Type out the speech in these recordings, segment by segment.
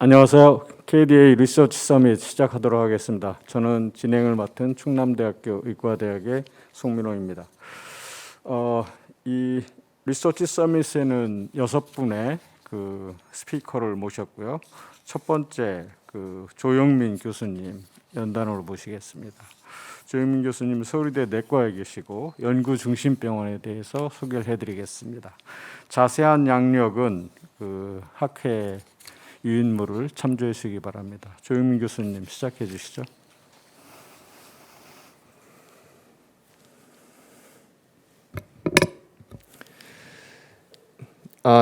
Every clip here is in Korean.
안녕하세요. KDA 리서치 서밋 시작하도록 하겠습니다. 저는 진행을 맡은 충남대학교 의과대학의 송민호입니다. 이 리서치 서밋에는 6분의 그 스피커를 모셨고요. 첫 번째 조영민 교수님 연단으로 모시겠습니다. 조영민 교수님 서울대 내과에 계시고 연구중심병원에 대해서 소개를 해드리겠습니다. 자세한 양력은 학회 유인물을 참조해 주시기 바랍니다. 조영민 교수님 시작해 주시죠.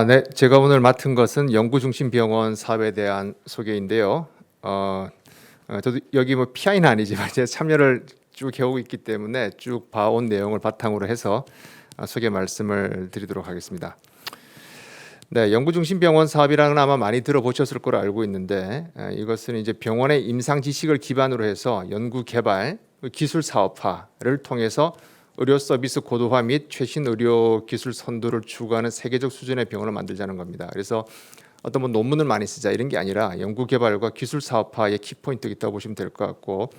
네, 제가 오늘 맡은 것은 연구중심병원 사업에 대한 소개인데요. 저도 여기 뭐 PI는 아니지만 제가 참여를 쭉 해오고 있기 때문에 쭉 봐온 내용을 바탕으로 해서 소개 말씀을 드리도록 하겠습니다. 네, 연구중심병원 사업이라는 건 아마 많이 들어보셨을 거로 알고 있는데 이것은 이제 병원의 임상 지식을 기반으로 해서 연구 개발, 기술 사업화를 통해서 의료 서비스 고도화 및 최신 의료 기술 선도를 추구하는 세계적 수준의 병원을 만들자는 겁니다. 그래서 어떤 뭐 논문을 많이 쓰자 이런 게 아니라 연구 개발과 기술 사업화의 키포인트가 있다고 보시면 될 것 같고,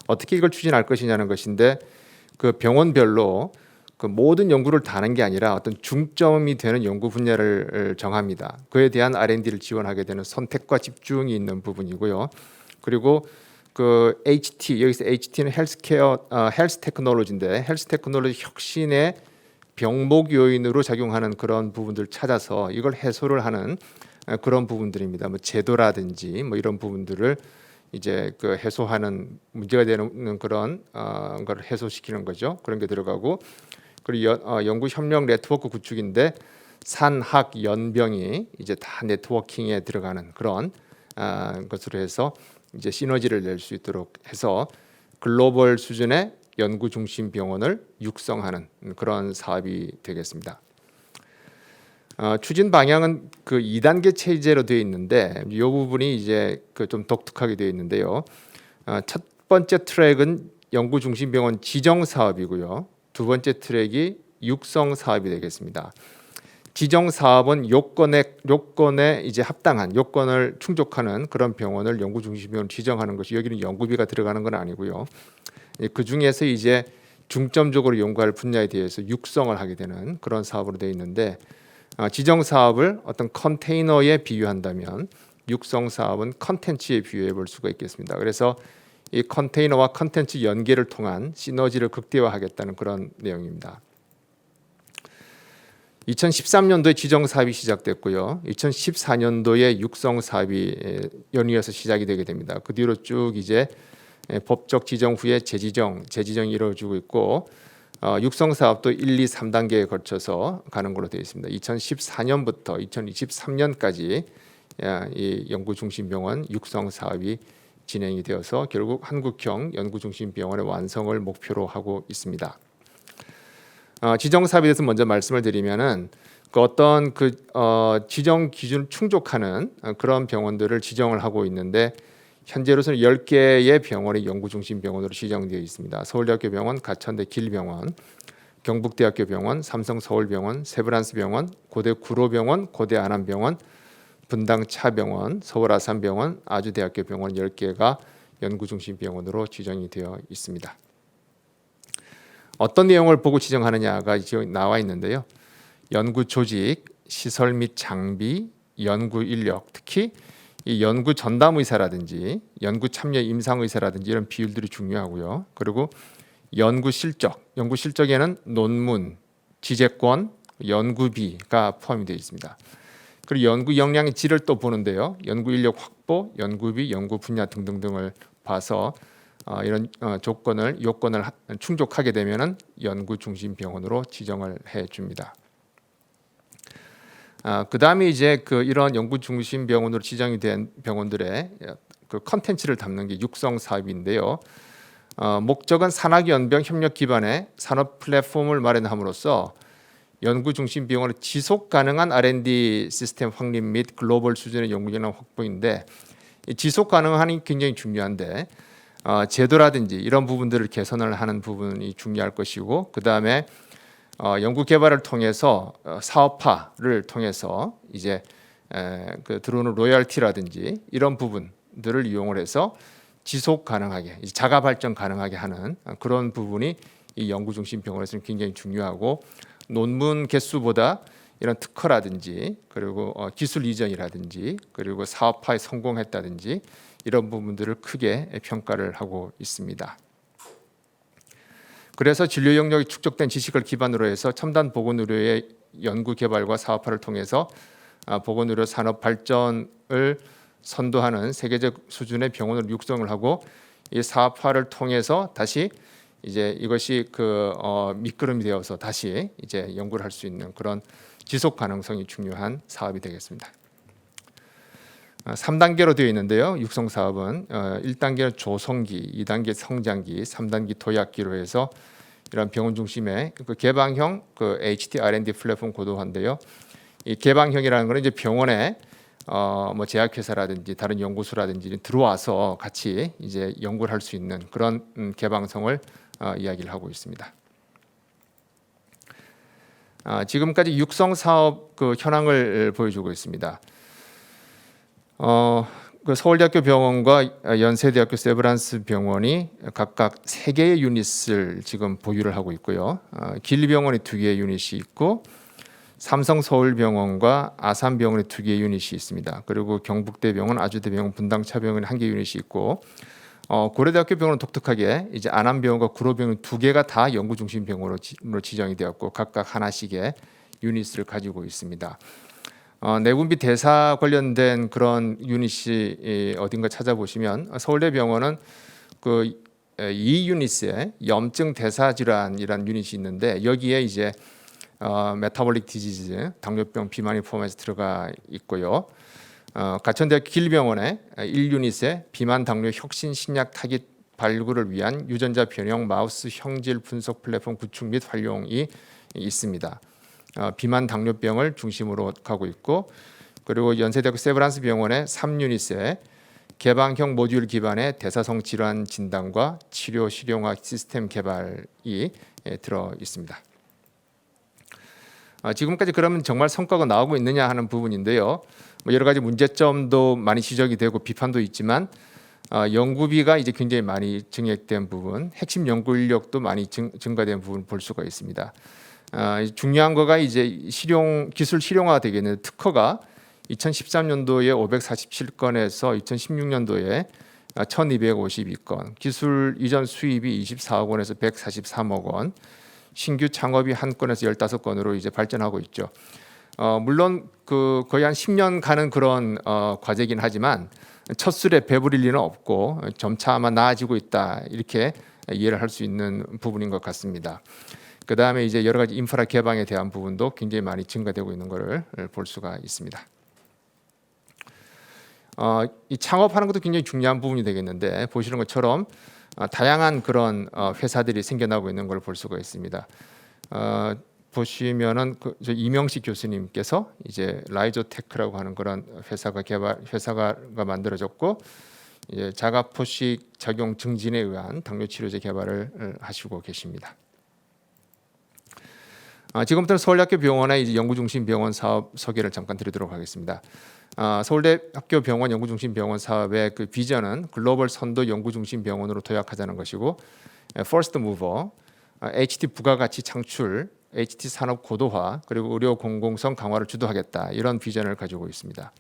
어떻게 이걸 추진할 것이냐는 것인데 그 병원별로 그 모든 연구를 다 하는 게 아니라 어떤 중점이 되는 연구 분야를 정합니다. 그에 대한 R&D를 지원하게 되는 선택과 집중이 있는 부분이고요. 그리고 그 HT, 여기서 HT는 헬스케어, 헬스 테크놀로지인데 헬스 테크놀로지 혁신의 병목 요인으로 작용하는 그런 부분들을 찾아서 이걸 해소를 하는 그런 부분들입니다. 뭐 제도라든지 뭐 이런 부분들을 이제 그 해소하는 문제가 되는 그런 걸 해소시키는 거죠. 그런 게 들어가고, 그리고 연구 협력 네트워크 구축인데 산학 연병이 이제 다 네트워킹에 들어가는 그런 것으로 해서 이제 시너지를 낼 수 있도록 해서 글로벌 수준의 연구 중심 병원을 육성하는 그런 사업이 되겠습니다. 추진 방향은 그 2단계 체제로 되어 있는데 이 부분이 이제 그 좀 독특하게 되어 있는데요. 첫 번째 트랙은 연구 중심 병원 지정 사업이고요. 두 번째 트랙이 육성 사업이 되겠습니다. 지정 사업은 요건에 이제 합당한 요건을 충족하는 그런 병원을 연구 중심 병원 지정하는 것이, 여기는 연구비가 들어가는 건 아니고요. 그 중에서 이제 중점적으로 연구할 분야에 대해서 육성을 하게 되는 그런 사업으로 되어 있는데, 지정 사업을 어떤 컨테이너에 비유한다면 육성 사업은 컨텐츠에 비유해 볼 수가 있겠습니다. 그래서 이 컨테이너와 컨텐츠 연계를 통한 시너지를 극대화하겠다는 그런 내용입니다. 2013년도에 지정 사업이 시작됐고요. 2014년도에 육성 사업이 연이어서 시작이 되게 됩니다. 그 뒤로 쭉 이제 법적 지정 후에 재지정이 이루어지고 있고, 육성 사업도 1, 2, 3단계에 걸쳐서 가는 걸로 되어 있습니다. 2014년부터 2023년까지 이 연구중심병원 육성 사업이 진행이 되어서 결국 한국형 연구중심병원의 완성을 목표로 하고 있습니다. 지정 사업에 대해서 먼저 말씀을 드리면은 그 어떤 지정 기준을 충족하는 그런 병원들을 지정을 하고 있는데, 현재로서는 10개의 병원이 연구중심 병원으로 지정되어 있습니다. 서울대학교 병원, 가천대 길병원, 경북대학교 병원, 삼성서울병원, 세브란스병원, 고대 구로병원, 고대 안암병원, 분당 차병원, 서울 아산병원, 아주대학교 병원 10개가 연구중심 병원으로 지정이 되어 있습니다. 어떤 내용을 보고 지정하느냐가 지금 나와 있는데요. 연구 조직, 시설 및 장비, 연구 인력, 특히 이 연구 전담 의사라든지 연구 참여 임상 의사라든지 이런 비율들이 중요하고요. 그리고 연구 실적에는 논문, 지재권, 연구비가 포함이 되어 있습니다. 그리고 연구 역량의 질을 또 보는데요. 연구 인력 확보, 연구비, 연구 분야 등등등을 봐서 이런 요건을 충족하게 되면은 연구 중심 병원으로 지정을 해 줍니다. 그 다음에 이제 이런 연구 중심 병원으로 지정이 된 병원들의 그 컨텐츠를 담는 게 육성 사업인데요. 목적은 산학 연병 협력 기반의 산업 플랫폼을 마련함으로써 연구 중심 병원의 지속 가능한 R&D 시스템 확립 및 글로벌 수준의 연구 역량 확보인데, 지속 가능함이 굉장히 중요한데 제도라든지 이런 부분들을 개선을 하는 부분이 중요할 것이고, 그 다음에 연구 개발을 통해서 사업화를 통해서 이제 들어오는 로열티라든지 이런 부분들을 이용을 해서 지속 가능하게, 자가 발전 가능하게 하는 그런 부분이 이 연구 중심 병원에서는 굉장히 중요하고, 논문 개수보다 이런 특허라든지 그리고 기술 이전이라든지 그리고 사업화에 성공했다든지 이런 부분들을 크게 평가를 하고 있습니다. 그래서 진료 영역이 축적된 지식을 기반으로 해서 첨단 보건의료의 연구 개발과 사업화를 통해서 보건의료 산업 발전을 선도하는 세계적 수준의 병원을 육성을 하고, 이 사업화를 통해서 다시 이제 이것이 밑거름이 되어서 다시 이제 연구를 할 수 있는 그런 지속 가능성이 중요한 사업이 되겠습니다. 3단계로 되어 있는데요. 육성 사업은 1단계는 조성기, 2단계 성장기, 3단계 도약기로 해서 이런 병원 중심의 개방형 HT R&D 플랫폼 고도화인데요. 이 개방형이라는 것은 이제 병원에 뭐 제약회사라든지 다른 연구소라든지 들어와서 같이 이제 연구를 할 수 있는 그런 개방성을 이야기를 하고 있습니다. 지금까지 육성 사업 현황을 보여주고 있습니다. 서울대학교 병원과 연세대학교 세브란스 병원이 각각 3개의 유닛을 지금 보유를 하고 있고요. 길병원이 2개의 유닛이 있고, 삼성서울병원과 아산병원에 2개의 유닛이 있습니다. 그리고 경북대병원, 아주대병원, 분당차병원에 1개 유닛이 있고, 고려대학교 병원은 독특하게 이제 안암병원과 구로병원 2개가 다 연구 중심 병원으로 지정이 되었고, 각각 하나씩의 유닛을 가지고 있습니다. 내분비 대사 관련된 그런 유닛이 어딘가 찾아보시면 서울대병원은 그 2유닛에 염증 대사 질환이라는 유닛이 있는데, 여기에 이제 메타볼릭 디지즈, 당뇨병, 비만이 포함해서 들어가 있고요. 가천대학교 길병원에 1유닛에 비만, 당뇨, 혁신, 신약 타깃 발굴을 위한 유전자 변형 마우스 형질 분석 플랫폼 구축 및 활용이 있습니다. 비만, 당뇨병을 중심으로 가고 있고, 그리고 연세대학교 세브란스 병원의 3유닛에 개방형 모듈 기반의 대사성 질환 진단과 치료 실용화 시스템 개발이 들어 있습니다. 지금까지 그러면 정말 성과가 나오고 있느냐 하는 부분인데요. 여러 가지 문제점도 많이 지적이 되고 비판도 있지만, 연구비가 이제 굉장히 많이 증액된 부분, 핵심 연구 인력도 많이 증가된 부분 볼 수가 있습니다. 중요한 거가 이제 기술 실용화가 되겠는데, 특허가 2013년도에 547건에서 2016년도에 1252건, 기술 이전 수입이 24억 원에서 143억 원, 신규 창업이 1건에서 15건으로 이제 발전하고 있죠. 물론 거의 한 10년 가는 그런 과제이긴 하지만 첫 술에 배부릴 리는 없고 점차 아마 나아지고 있다, 이렇게 이해를 할 수 있는 부분인 것 같습니다. 그 다음에 이제 여러 가지 인프라 개방에 대한 부분도 굉장히 많이 증가되고 있는 것을 볼 수가 있습니다. 이 창업하는 것도 굉장히 중요한 부분이 되겠는데, 보시는 것처럼 다양한 그런 회사들이 생겨나고 있는 걸 볼 수가 있습니다. 보시면은 저 이명식 교수님께서 이제 라이조테크라고 하는 그런 회사가 만들어졌고, 이제 자가 포식 작용 증진에 의한 당뇨 치료제 개발을 하시고 계십니다. 지금부터 서울대학교 병원의 이제 연구중심 병원 사업 소개를 잠깐 드리도록 하겠습니다. 서울대학교 병원 연구중심 병원 사업의 그 비전은 글로벌 선도 연구중심 병원으로 도약하자는 것이고, 퍼스트 무버, HT 부가가치 창출, HT 산업 고도화, 그리고 의료 공공성 강화를 주도하겠다, 이런 비전을 가지고 있습니다.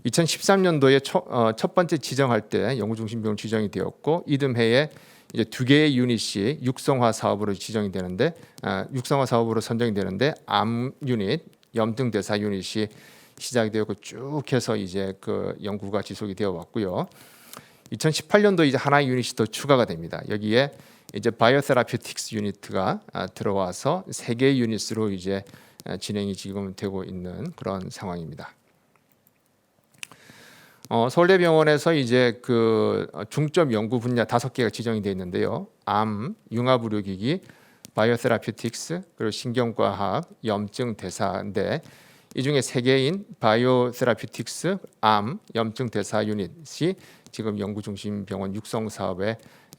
2013년도에 첫 번째 지정할 때 연구중심 병원 지정이 되었고, 이듬해에 이제 2개의 유닛이 육성화 사업으로 지정이 되는데, 육성화 사업으로 선정이 되는데, 암 유닛, 염증 대사 유닛이 시작이 되었고 쭉 해서 이제 그 연구가 지속이 되어 왔고요. 2018년도 이제 하나의 유닛이 더 추가가 됩니다. 여기에 이제 바이오세라피틱스 유닛가 들어와서 3개의 유닛으로 이제 진행이 지금 되고 있는 그런 상황입니다. 서울대병원에서 이제 그 중점 연구 분야 5개가 지정이 되어 있는데요. 암, 융합의료기기, 바이오세라피틱스, 그리고 신경과학, 염증 대사인데, 이 중에 3개인 바이오세라피틱스, 암, 염증 대사 유닛이 지금 연구중심 병원 육성 사업의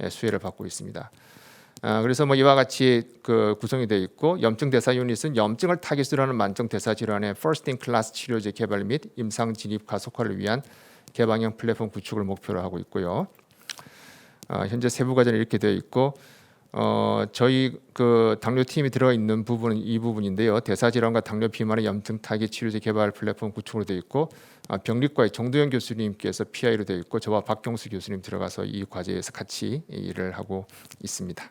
수혜를 받고 있습니다. 그래서 뭐 이와 같이 그 구성이 되어 있고 염증 대사 유닛은 염증을 타깃으로 하는 만성 대사 질환의 first in class 치료제 개발 및 임상 진입 가속화를 위한 개방형 플랫폼 구축을 목표로 하고 있고요. 현재 세부 과제는 이렇게 되어 있고 저희 그 당뇨 팀이 들어 있는 부분은 이 부분인데요. 대사 질환과 당뇨 비만의 염증 타깃 치료제 개발 플랫폼 구축으로 되어 있고 병리과의 정도영 교수님께서 PI로 되어 있고 저와 박경수 교수님 들어가서 이 과제에서 같이 일을 하고 있습니다.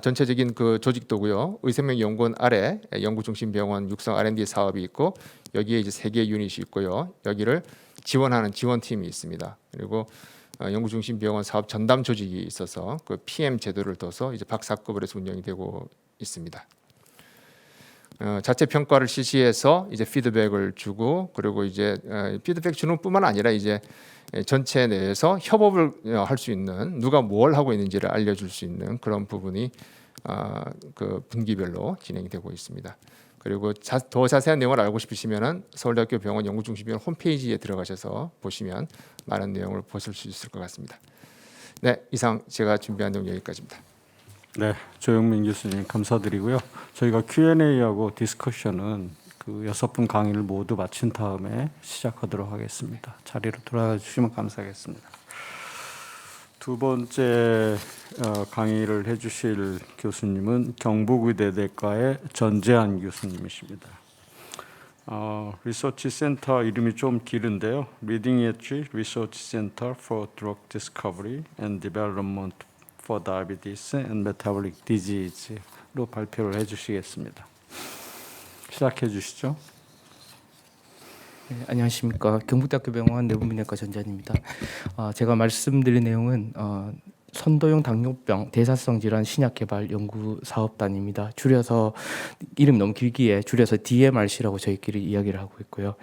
전체적인 그 조직도고요. 의생명연구원 아래 연구중심병원 육성 R&D 사업이 있고 여기에 이제 3개의 유닛이 있고요. 여기를 지원하는 지원팀이 있습니다. 그리고 연구중심병원 사업 전담 조직이 있어서 그 PM 제도를 둬서 이제 박사급으로 해서 운영이 되고 있습니다. 자체 평가를 실시해서 이제 피드백을 주고 그리고 이제 피드백 주는 뿐만 아니라 이제 전체 내에서 협업을 할 수 있는 누가 뭘 하고 있는지를 알려줄 수 있는 그런 부분이 그 분기별로 진행이 되고 있습니다. 그리고 더 자세한 내용을 알고 싶으시면은 서울대학교 병원 연구중심병원 홈페이지에 들어가셔서 보시면 많은 내용을 보실 수 있을 것 같습니다. 네, 이상 제가 준비한 내용 여기까지입니다. 네, 조영민 교수님 감사드리고요. 저희가 Q&A하고 디스커션은 그 6분 강의를 모두 마친 다음에 시작하도록 하겠습니다. 자리로 돌아가 주시면 감사하겠습니다. 두 번째 강의를 해주실 교수님은 경북의대대과의 전재한 교수님이십니다. 리서치 센터 이름이 좀 길은데요. Leading Edge Research Center for Drug Discovery and Development for Diabetes and Metabolic Disease로 발표를 해주시겠습니다. 시작해 주시죠. 네, 안녕하십니까. 경북대학교 병원 내분비내과 전재한입니다. 제가 말씀드릴 내용은 선도용 당뇨병 대사성 질환 신약 개발 연구 사업단입니다. 줄여서 이름이 너무 길기에 줄여서 DMRC라고 저희끼리 이야기를 하고 있고요.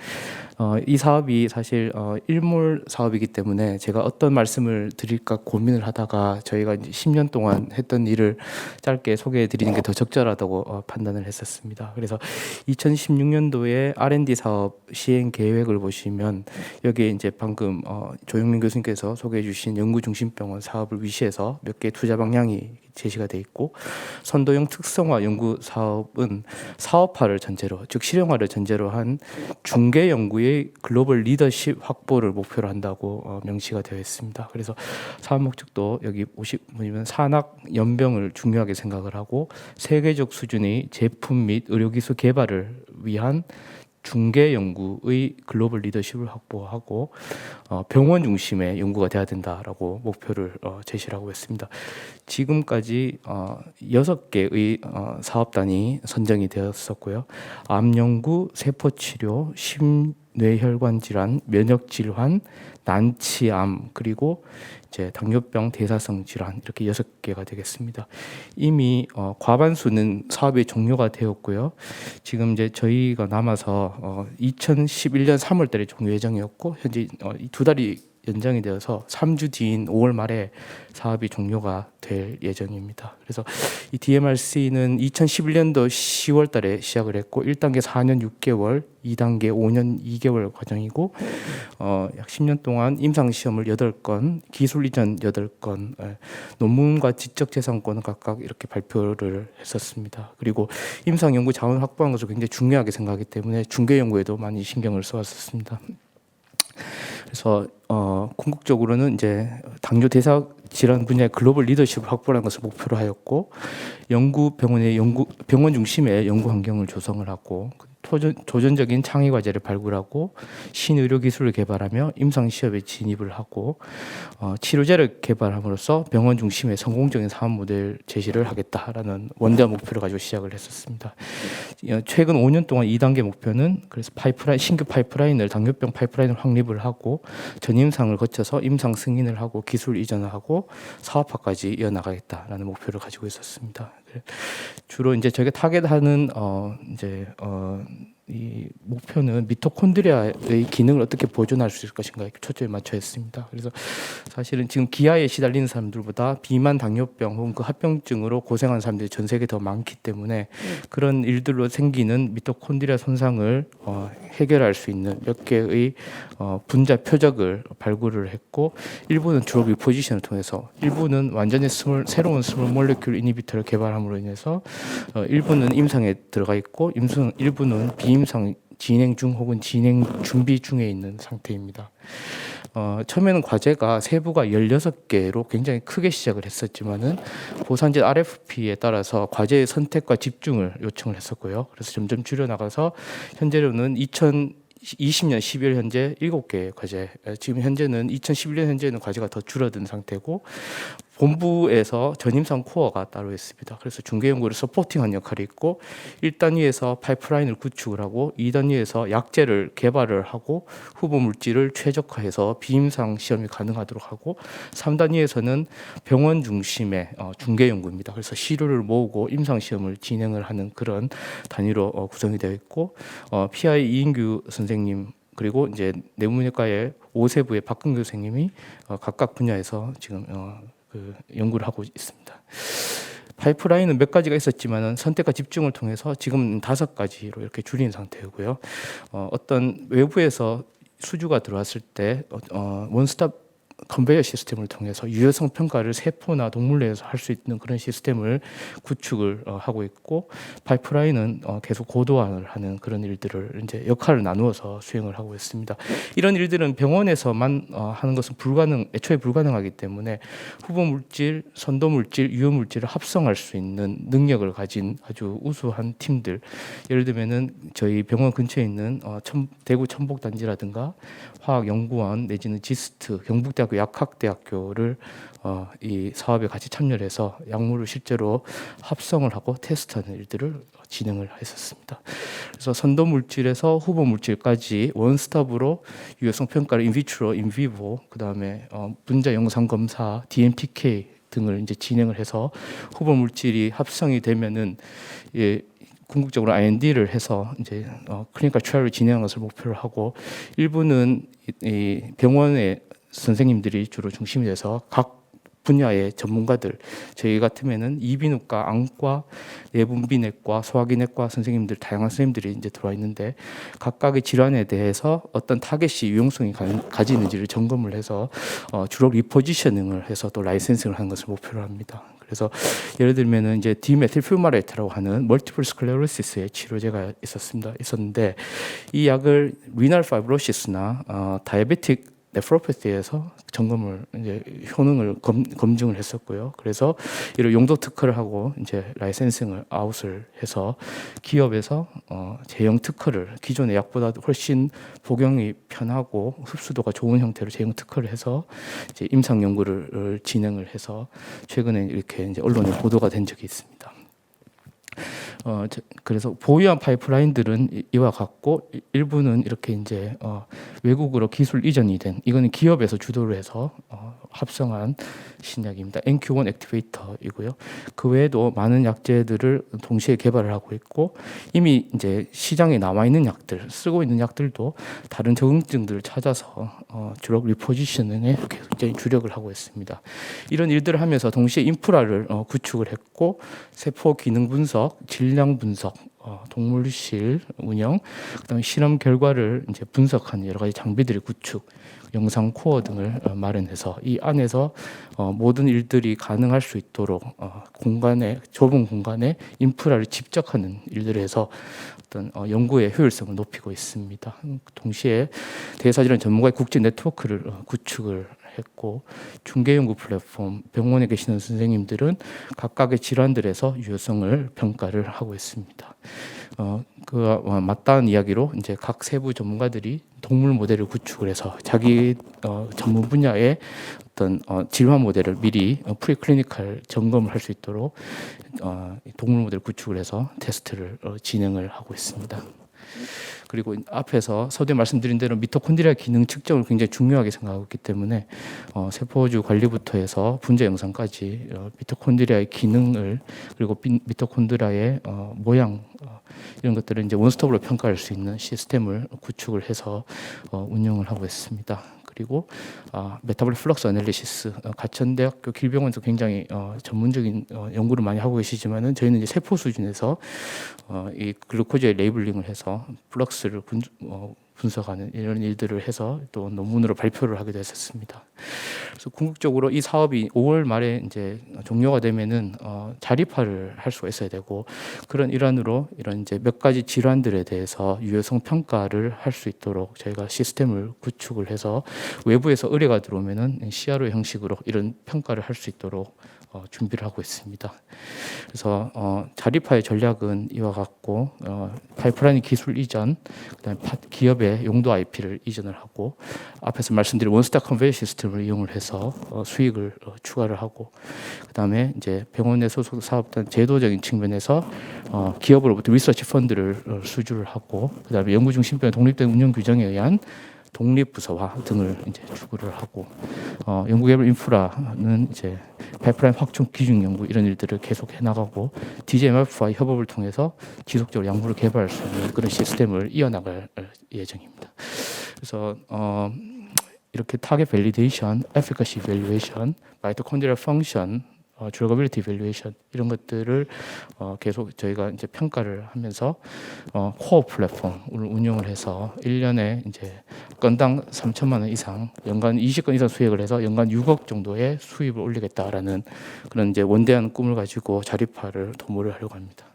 이 사업이 사실 일몰 사업이기 때문에 제가 어떤 말씀을 드릴까 고민을 하다가 저희가 이제 10년 동안 했던 일을 짧게 소개해 드리는 게 더 적절하다고 판단을 했었습니다. 그래서 2016년도에 R&D 사업 시행 계획을 보시면 여기에 이제 방금 조영민 교수님께서 소개해 주신 연구중심병원 사업을 위시해서 몇 개의 투자 방향이 제시가 돼 있고 선도형 특성화 연구 사업은 사업화를 전제로 즉 실용화를 전제로 한 중개 연구의 글로벌 리더십 확보를 목표로 한다고 명시가 되어 있습니다. 그래서 사업 목적도 여기 보시면 산학 연병을 중요하게 생각을 하고 세계적 수준의 제품 및 의료기술 개발을 위한 중개 연구의 글로벌 리더십을 확보하고 병원 중심의 연구가 돼야 된다라고 목표를 제시를 하고 있습니다. 지금까지 6개의 사업단이 선정이 되었었고요. 암 연구, 세포 치료, 심뇌혈관 질환, 면역 질환, 난치암 그리고 이제 당뇨병 대사성 질환 이렇게 6개가 되겠습니다. 이미 과반수는 사업이 종료가 되었고요. 지금 이제 저희가 남아서 2011년 3월달에 종료 예정이었고 현재 이 2달이 연장이 되어서 3주 뒤인 5월 말에 사업이 종료가 될 예정입니다. 그래서 이 DMRC는 2011년도 10월 달에 시작을 했고 1단계 4년 6개월, 2단계 5년 2개월 과정이고 약 10년 동안 임상시험을 8건, 기술 이전 8건, 논문과 지적재산권은 각각 이렇게 발표를 했었습니다. 그리고 임상연구 자원 확보하는 것을 굉장히 중요하게 생각하기 때문에 중개연구에도 많이 신경을 써왔었습니다. 그래서 궁극적으로는 이제 당뇨 대사 질환 분야의 글로벌 리더십을 확보하는 것을 목표로 하였고 병원 중심의 연구 환경을 조성을 하고 도전적인 창의 과제를 발굴하고 신의료 기술을 개발하며 임상 시험에 진입을 하고 치료제를 개발함으로써 병원 중심의 성공적인 사업 모델 제시를 하겠다라는 원대한 목표를 가지고 시작을 했었습니다. 최근 5년 동안 2단계 목표는 그래서 신규 파이프라인을 당뇨병 파이프라인을 확립을 하고 전임상을 거쳐서 임상 승인을 하고 기술 이전을 하고 사업화까지 이어나가겠다라는 목표를 가지고 있었습니다. 주로 이제 저희가 타겟하는 이 목표는 미토콘드리아의 기능을 어떻게 보존할 수 있을 것인가에 초점에 맞춰 했습니다. 그래서 사실은 지금 기아에 시달리는 사람들보다 비만, 당뇨병 혹은 그 합병증으로 고생하는 사람들이 전 세계에 더 많기 때문에 그런 일들로 생기는 미토콘드리아 손상을 해결할 수 있는 몇 개의 분자 표적을 발굴을 했고, 일부는 주로 리포지션을 통해서, 일부는 완전히 새로운 스몰 몰레큘 이니비터를 개발함으로 인해서 일부는 임상에 들어가 있고 일부는 비임상 진행 중 혹은 진행 준비 중에 있는 상태입니다. 처음에는 과제가 세부가 16개로 굉장히 크게 시작을 했었지만은 보산제 RFP에 따라서 과제의 선택과 집중을 요청을 했었고요. 그래서 점점 줄여나가서 현재로는 2020년 12월 현재 7개의 과제, 지금 현재는 2011년 현재는 과제가 더 줄어든 상태고, 본부에서 전임상 코어가 따로 있습니다. 그래서 중개연구를 서포팅하는 역할이 있고, 1단위에서 파이프라인을 구축을 하고 2단위에서 약제를 개발을 하고 후보 물질을 최적화해서 비임상 시험이 가능하도록 하고, 3단위에서는 병원 중심의 중개연구입니다. 그래서 시료를 모으고 임상 시험을 진행을 하는 그런 단위로 구성이 되어 있고, PI 이인규 선생님 그리고 이제 내부문외과의 오세부의 박근규 선생님이 각각 분야에서 지금 그 연구를 하고 있습니다. 파이프라인은 몇 가지가 있었지만은 선택과 집중을 통해서 지금 5가지로 이렇게 줄인 상태이고요. 어떤 외부에서 수주가 들어왔을 때 원스톱 컨베이어 시스템을 통해서 유효성 평가를 세포나 동물 내에서 할 수 있는 그런 시스템을 구축을 하고 있고, 파이프라인은 계속 고도화를 하는 그런 일들을 이제 역할을 나누어서 수행을 하고 있습니다. 이런 일들은 병원에서만 하는 것은 애초에 불가능하기 때문에 후보 물질, 선도 물질, 유효 물질을 합성할 수 있는 능력을 가진 아주 우수한 팀들, 예를 들면은 저희 병원 근처에 있는 대구 천복단지라든가 화학연구원 내지는 지스트, 경북대학교 약학대학교를 이 사업에 같이 참여를 해서 약물을 실제로 합성을 하고 테스트하는 일들을 진행을 했었습니다. 그래서 선도 물질에서 후보 물질까지 원스톱으로 유효성 평가를 인비트로, 인비보, 그다음에 분자 영상 검사, DMPK 등을 이제 진행을 해서 후보 물질이 합성이 되면은 궁극적으로 IND를 해서 이제 클리니컬 트라이얼을 진행하는 것을 목표로 하고, 일부는 이 병원의 선생님들이 주로 중심이 돼서 각 분야의 전문가들, 저희 같으면은 이비인후과, 안과, 내분비내과, 소화기내과 선생님들, 다양한 선생님들이 이제 들어와 있는데, 각각의 질환에 대해서 어떤 타겟이 유용성이 가지는지를 점검을 해서 주로 리포지셔닝을 해서 또 라이센싱을 하는 것을 목표로 합니다. 그래서 예를 들면은 이제 디메틸퓨마레트라고 하는 멀티플 스클레로시스의 치료제가 있었는데, 이 약을 리날 파이브로시스나 다이아베틱 네프로패티에서 점검을 이제 효능을 검증을 했었고요. 그래서 이를 용도 특허를 하고 이제 라이센싱을 아웃을 해서 기업에서 제형 특허를, 기존의 약보다 훨씬 복용이 편하고 흡수도가 좋은 형태로 제형 특허를 해서 이제 임상 연구를 진행을 해서 최근에 이렇게 이제 언론에 보도가 된 적이 있습니다. 그래서 보유한 파이프라인들은 이와 같고, 일부는 이렇게 이제 외국으로 기술 이전이 된, 이거는 기업에서 주도를 해서 합성한 신약입니다. NQ1 액티베이터이고요. 그 외에도 많은 약제들을 동시에 개발을 하고 있고, 이미 이제 시장에 나와 있는 약들, 쓰고 있는 약들도 다른 적응증들을 찾아서 주로 리포지셔닝에 굉장히 주력을 하고 있습니다. 이런 일들을 하면서 동시에 인프라를 구축을 했고, 세포 기능 분석, 질량 분석, 동물실 운영, 그다음에 실험 결과를 이제 분석하는 여러 가지 장비들의 구축, 영상 코어 등을 마련해서 이 안에서 모든 일들이 가능할 수 있도록 좁은 공간에 인프라를 집적하는 일들을 해서 어떤 연구의 효율성을 높이고 있습니다. 동시에 대사질환 전문가의 국제 네트워크를 구축을 했고, 중개연구 플랫폼, 병원에 계시는 선생님들은 각각의 질환들에서 유효성을 평가를 하고 있습니다. 그와 맞닿은 이야기로 이제 각 세부 전문가들이 동물 모델을 구축을 해서 자기 전문 분야의 어떤 질환 모델을 미리 프리클리니컬 점검을 할 수 있도록 동물 모델 구축을 해서 테스트를 진행을 하고 있습니다. 그리고 앞에서 서두에 말씀드린 대로 미토콘드리아 기능 측정을 굉장히 중요하게 생각하고 있기 때문에 세포주 관리부터 해서 분자 영상까지 미토콘드리아의 기능을 그리고 미토콘드리아의 모양 이런 것들을 이제 원스톱으로 평가할 수 있는 시스템을 구축을 해서 운영을 하고 있습니다. 그리고 메타볼릭 플럭스 애널리시스 가천대학교 길병원에서 굉장히 전문적인 연구를 많이 하고 계시지만은 저희는 이제 세포 수준에서 이 글루코즈의 레이블링을 해서 플럭스를 분석하는 이런 일들을 해서 또 논문으로 발표를 하기도 했었습니다. 그래서 궁극적으로 이 사업이 5월 말에 이제 종료가 되면은 자립화를 할 수가 있어야 되고 그런 일환으로 이런 이제 몇 가지 질환들에 대해서 유효성 평가를 할 수 있도록 저희가 시스템을 구축을 해서 외부에서 의뢰가 들어오면은 CRO 형식으로 이런 평가를 할 수 있도록 준비를 하고 있습니다. 그래서 자립화의 전략은 이와 같고 파이프라인 기술 이전, 그다음에 기업의 용도 IP를 이전을 하고 앞에서 말씀드린 원스톱 컨베이어 시스템을 이용을 해서 수익을 추가를 하고 그다음에 이제 병원의 소속 사업단 제도적인 측면에서 기업으로부터 리서치 펀드를 수주를 하고 그다음에 연구 중심병 독립된 운영 규정에 의한 독립부서화 등을 이제 추구를 하고 연구개발 인프라는 이제 파이프라인 확충 기준 연구 이런 일들을 계속 해나가고 DGMF와 협업을 통해서 지속적으로 약물을 개발할 수 있는 그런 시스템을 이어나갈 예정입니다. 그래서 이렇게 타겟 밸리데이션, 에피커시 밸류에이션, 마이토콘드리아 펑션, 드러거빌리티 밸류에이션 이런 것들을 계속 저희가 이제 평가를 하면서 코어 플랫폼을 운영을 해서 1년에 이제 건당 3천만 원 이상 연간 20건 이상 수익을 해서 연간 6억 정도의 수입을 올리겠다라는 그런 이제 원대한 꿈을 가지고 자립화를 도모를 하려고 합니다.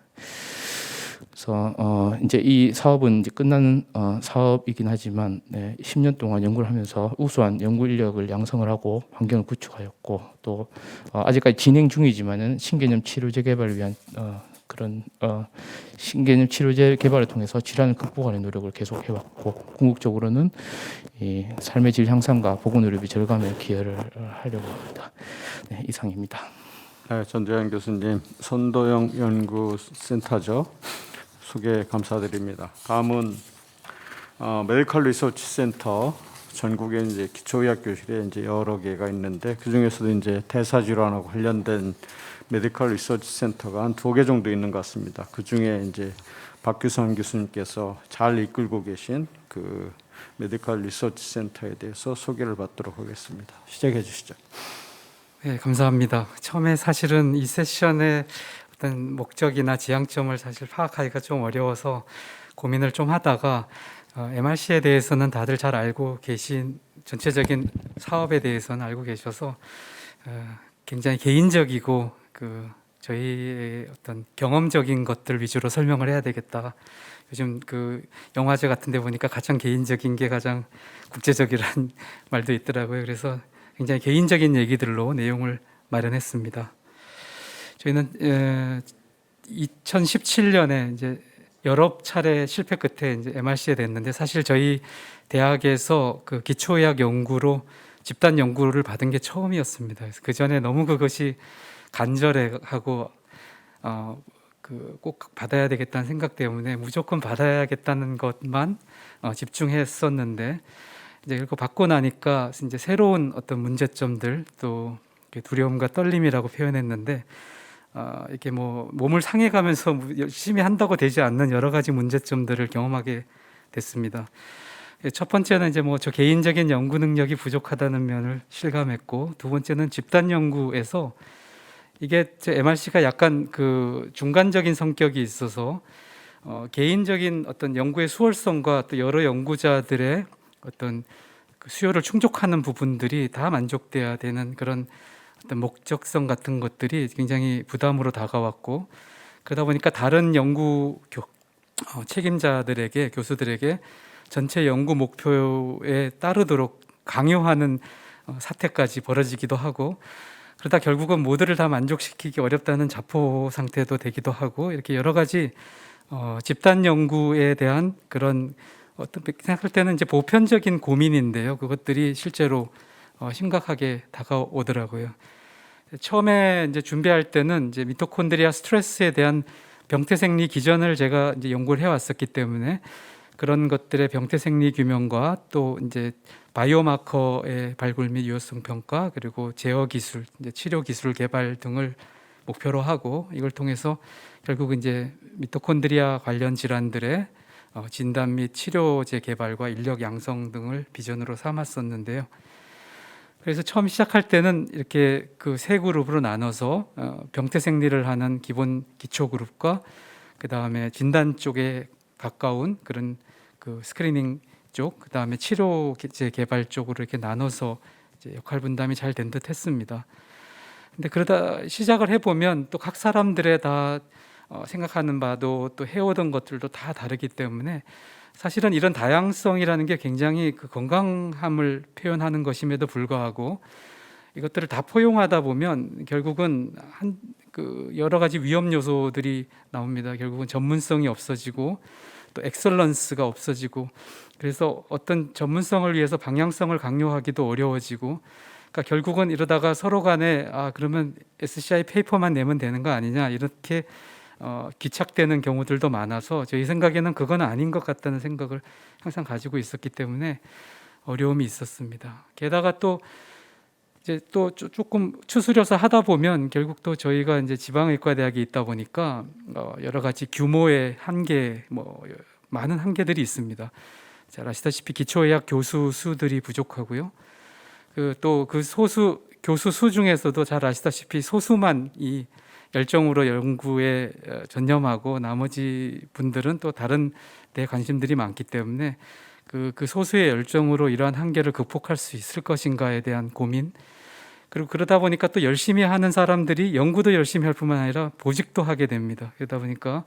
그래서 이제 이 사업은 이제 끝나는 사업이긴 하지만 10년 동안 연구를 하면서 우수한 연구 인력을 양성을 하고 환경을 구축하였고 또 아직까지 진행 중이지만은 신개념 치료제 개발을 위한 그런 신개념 치료제 개발을 통해서 질환을 극복하는 노력을 계속 해왔고 궁극적으로는 이 삶의 질 향상과 보건 의료비 절감에 기여를 하려고 합니다. 네, 이상입니다. 네, 전재현 교수님, 선도영 연구센터죠. 소개 감사드립니다. 다음은 메디컬 리서치 센터 전국에 이제 기초의학 교실에 이제 여러 개가 있는데 그 중에서도 이제 대사 질환하고 관련된 메디컬 리서치 센터가 한 2개 정도 있는 것 같습니다. 그 중에 이제 박규선 교수님께서 잘 이끌고 계신 그 메디컬 리서치 센터에 대해서 소개를 받도록 하겠습니다. 시작해 주시죠. 네, 감사합니다. 처음에 사실은 이 세션의 어떤 목적이나 지향점을 사실 파악하기가 좀 어려워서 고민을 좀 하다가 MRC에 대해서는 다들 잘 알고 계신 전체적인 사업에 대해서는 알고 계셔서 굉장히 개인적이고 그 저희의 어떤 경험적인 것들 위주로 설명을 해야 되겠다. 요즘 그 영화제 같은 데 보니까 가장 개인적인 게 가장 국제적이라는 말도 있더라고요. 그래서 굉장히 개인적인 얘기들로 내용을 마련했습니다. 저희는 2017년에 이제 여러 차례 실패 끝에 이제 MRC에 됐는데 사실 저희 대학에서 그 기초의학 연구로 집단 연구를 받은 게 처음이었습니다. 그래서 그 전에 너무 그것이 간절해하고 꼭 받아야 되겠다는 생각 때문에 무조건 받아야겠다는 것만 집중했었는데 이제 그거 받고 나니까 이제 새로운 어떤 문제점들 또 두려움과 떨림이라고 표현했는데 이렇게 뭐 몸을 상해가면서 열심히 한다고 되지 않는 여러 가지 문제점들을 경험하게 됐습니다. 첫 번째는 이제 뭐 저 개인적인 연구 능력이 부족하다는 면을 실감했고 두 번째는 집단 연구에서 이게 MRC가 약간 그 중간적인 성격이 있어서 개인적인 어떤 연구의 수월성과 또 여러 연구자들의 어떤 그 수요를 충족하는 부분들이 다 만족돼야 되는 그런 어떤 목적성 같은 것들이 굉장히 부담으로 다가왔고 그러다 보니까 다른 연구 책임자들에게 교수들에게 전체 연구 목표에 따르도록 강요하는 사태까지 벌어지기도 하고 그러다 결국은 모두를 다 만족시키기 어렵다는 자포 상태도 되기도 하고 이렇게 여러 가지 집단 연구에 대한 그런 어떤 생각할 때는 이제 보편적인 고민인데요. 그것들이 실제로 심각하게 다가오더라고요. 처음에 이제 준비할 때는 이제 미토콘드리아 스트레스에 대한 병태 생리 기전을 제가 이제 연구를 해왔었기 때문에 그런 것들의 병태 생리 규명과 또 이제 바이오마커의 발굴 및 유효성 평가, 그리고 제어 기술, 이제 치료 기술 개발 등을 목표로 하고, 이걸 통해서 결국 이제 미토콘드리아 관련 질환들의 진단 및 치료제 개발과 인력 양성 등을 비전으로 삼았었는데요. 그래서 처음 시작할 때는 이렇게 그 세 그룹으로 나눠서 병태 생리를 하는 기본 기초 그룹과 그 다음에 진단 쪽에 가까운 그런 그 스크리닝 쪽, 그 다음에 치료제 개발 쪽으로 이렇게 나눠서 이제 역할 분담이 잘 된 듯 했습니다. 근데 그러다 시작을 해보면 또 각 사람들의 다 생각하는 바도 또 해오던 것들도 다 다르기 때문에 사실은 이런 다양성이라는 게 굉장히 그 건강함을 표현하는 것임에도 불구하고 이것들을 다 포용하다 보면 결국은 그 여러 가지 위험 요소들이 나옵니다. 결국은 전문성이 없어지고 또 엑설런스가 없어지고, 그래서 어떤 전문성을 위해서 방향성을 강요하기도 어려워지고, 그러니까 결국은 이러다가 서로 간에 그러면 SCI 페이퍼만 내면 되는 거 아니냐, 이렇게 귀착되는 경우들도 많아서 저희 생각에는 그건 아닌 것 같다는 생각을 항상 가지고 있었기 때문에 어려움이 있었습니다. 게다가 또 이제 또 조금 추스려서 하다 보면 결국 또 저희가 이제 지방의과대학이 있다 보니까 여러 가지 규모의 한계, 많은 한계들이 있습니다. 잘 아시다시피 기초의학 교수 수들이 부족하고요. 또 그 소수 교수 수 중에서도 잘 아시다시피 소수만 이 열정으로 연구에 전념하고 나머지 분들은 또 다른 데 관심들이 많기 때문에 그 소수의 열정으로 이러한 한계를 극복할 수 있을 것인가에 대한 고민, 그리고 그러다 보니까 또 열심히 하는 사람들이 연구도 열심히 할 뿐만 아니라 보직도 하게 됩니다. 그러다 보니까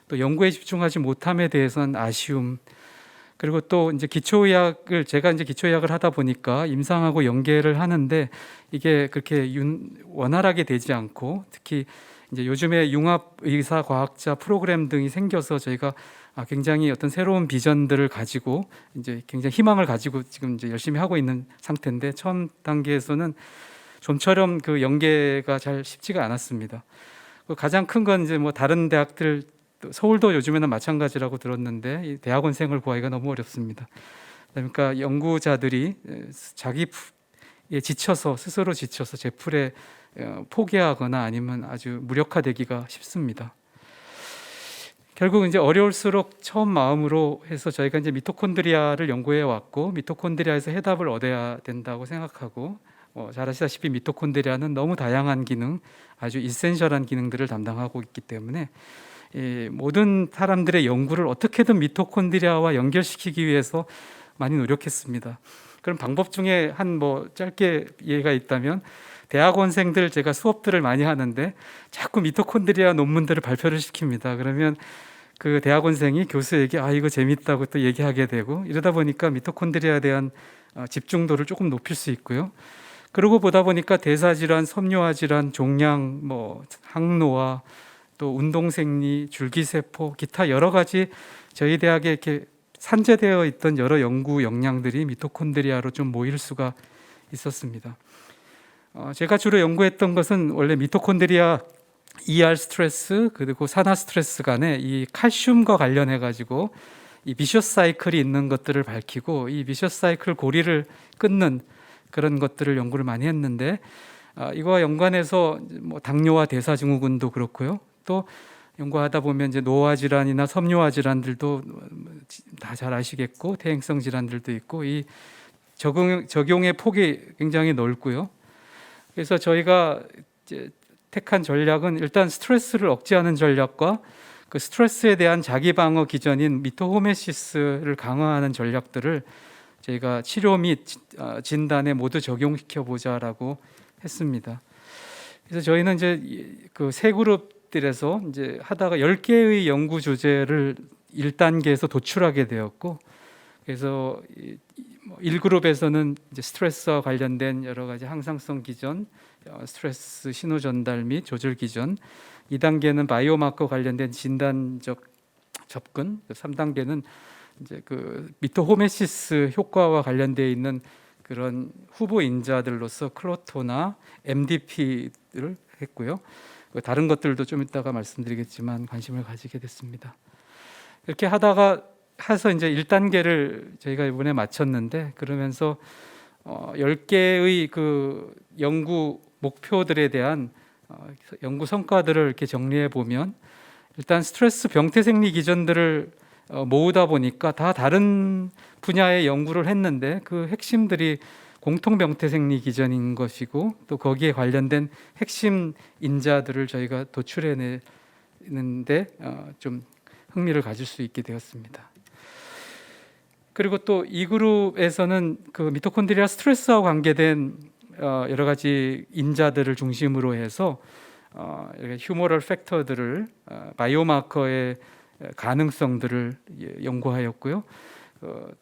또 연구에 집중하지 못함에 대해서는 아쉬움, 그리고 또 이제 제가 이제 기초의학을 하다 보니까 임상하고 연계를 하는데 이게 그렇게 원활하게 되지 않고, 특히 이제 요즘에 융합 의사 과학자 프로그램 등이 생겨서 저희가 굉장히 어떤 새로운 비전들을 가지고 이제 굉장히 희망을 가지고 지금 이제 열심히 하고 있는 상태인데, 처음 단계에서는 좀처럼 그 연계가 잘 쉽지가 않았습니다. 가장 큰 건 이제 다른 대학들, 서울도 요즘에는 마찬가지라고 들었는데 이 대학원생을 구하기가 너무 어렵습니다. 그러니까 연구자들이 자기에 지쳐서, 스스로 지쳐서 제풀에 포기하거나 아니면 아주 무력화되기가 쉽습니다. 결국 이제 어려울수록 처음 마음으로 해서 저희가 이제 미토콘드리아를 연구해 왔고, 미토콘드리아에서 해답을 얻어야 된다고 생각하고, 잘 아시다시피 미토콘드리아는 너무 다양한 기능, 아주 이센셜한 기능들을 담당하고 있기 때문에 모든 사람들의 연구를 어떻게든 미토콘드리아와 연결시키기 위해서 많이 노력했습니다. 그런 방법 중에 짧게 예가 있다면, 대학원생들 제가 수업들을 많이 하는데 자꾸 미토콘드리아 논문들을 발표를 시킵니다. 그러면 그 대학원생이 교수에게 이거 재밌다고 또 얘기하게 되고, 이러다 보니까 미토콘드리아에 대한 집중도를 조금 높일 수 있고요. 그러고 보다 보니까 대사질환, 섬유화 질환, 종양, 항노화, 또 운동생리, 줄기세포, 기타 여러 가지 저희 대학에 이렇게 산재되어 있던 여러 연구 역량들이 미토콘드리아로 좀 모일 수가 있었습니다. 제가 주로 연구했던 것은 원래 미토콘드리아 ER 스트레스 그리고 산화 스트레스 간에 이 칼슘과 관련해 가지고 이 비셔스 사이클이 있는 것들을 밝히고, 이 비셔스 사이클 고리를 끊는 그런 것들을 연구를 많이 했는데, 이거와 연관해서 당뇨와 대사증후군도 그렇고요. 또 연구하다 보면 이제 노화 질환이나 섬유화 질환들도 다 잘 아시겠고, 퇴행성 질환들도 있고, 이 적용의 폭이 굉장히 넓고요. 그래서 저희가 이제 택한 전략은 일단 스트레스를 억제하는 전략과 그 스트레스에 대한 자기 방어 기전인 미토호메시스를 강화하는 전략들을 저희가 치료 및 진단에 모두 적용시켜 보자라고 했습니다. 그래서 저희는 이제 그 세 그룹들에서 이제 하다가 10개의 연구 주제를 1단계에서 도출하게 되었고, 그래서 1그룹에서는 이제 스트레스와 관련된 여러 가지 항상성 기전, 스트레스 신호 전달 및 조절 기전, 2단계는 바이오마커 관련된 진단적 접근, 3단계는 이제 그 미토호메시스 효과와 관련되어 있는 그런 후보 인자들로서 클로토나 MDP를 했고요. 다른 것들도 좀 이따가 말씀드리겠지만 관심을 가지게 됐습니다. 이렇게 하다가 해서 이제 1단계를 저희가 이번에 마쳤는데, 그러면서 10개의 그 연구 목표들에 대한 연구 성과들을 이렇게 정리해 보면, 일단 스트레스 병태 생리 기전들을 모으다 보니까 다 다른 분야의 연구를 했는데 그 핵심들이 공통 병태 생리 기전인 것이고, 또 거기에 관련된 핵심 인자들을 저희가 도출해 내는데 좀 흥미를 가질 수 있게 되었습니다. 그리고 또 이 그룹에서는 그 미토콘드리아 스트레스와 관계된 여러 가지 인자들을 중심으로 해서 휴머럴 팩터들을 바이오마커의 가능성들을 연구하였고요.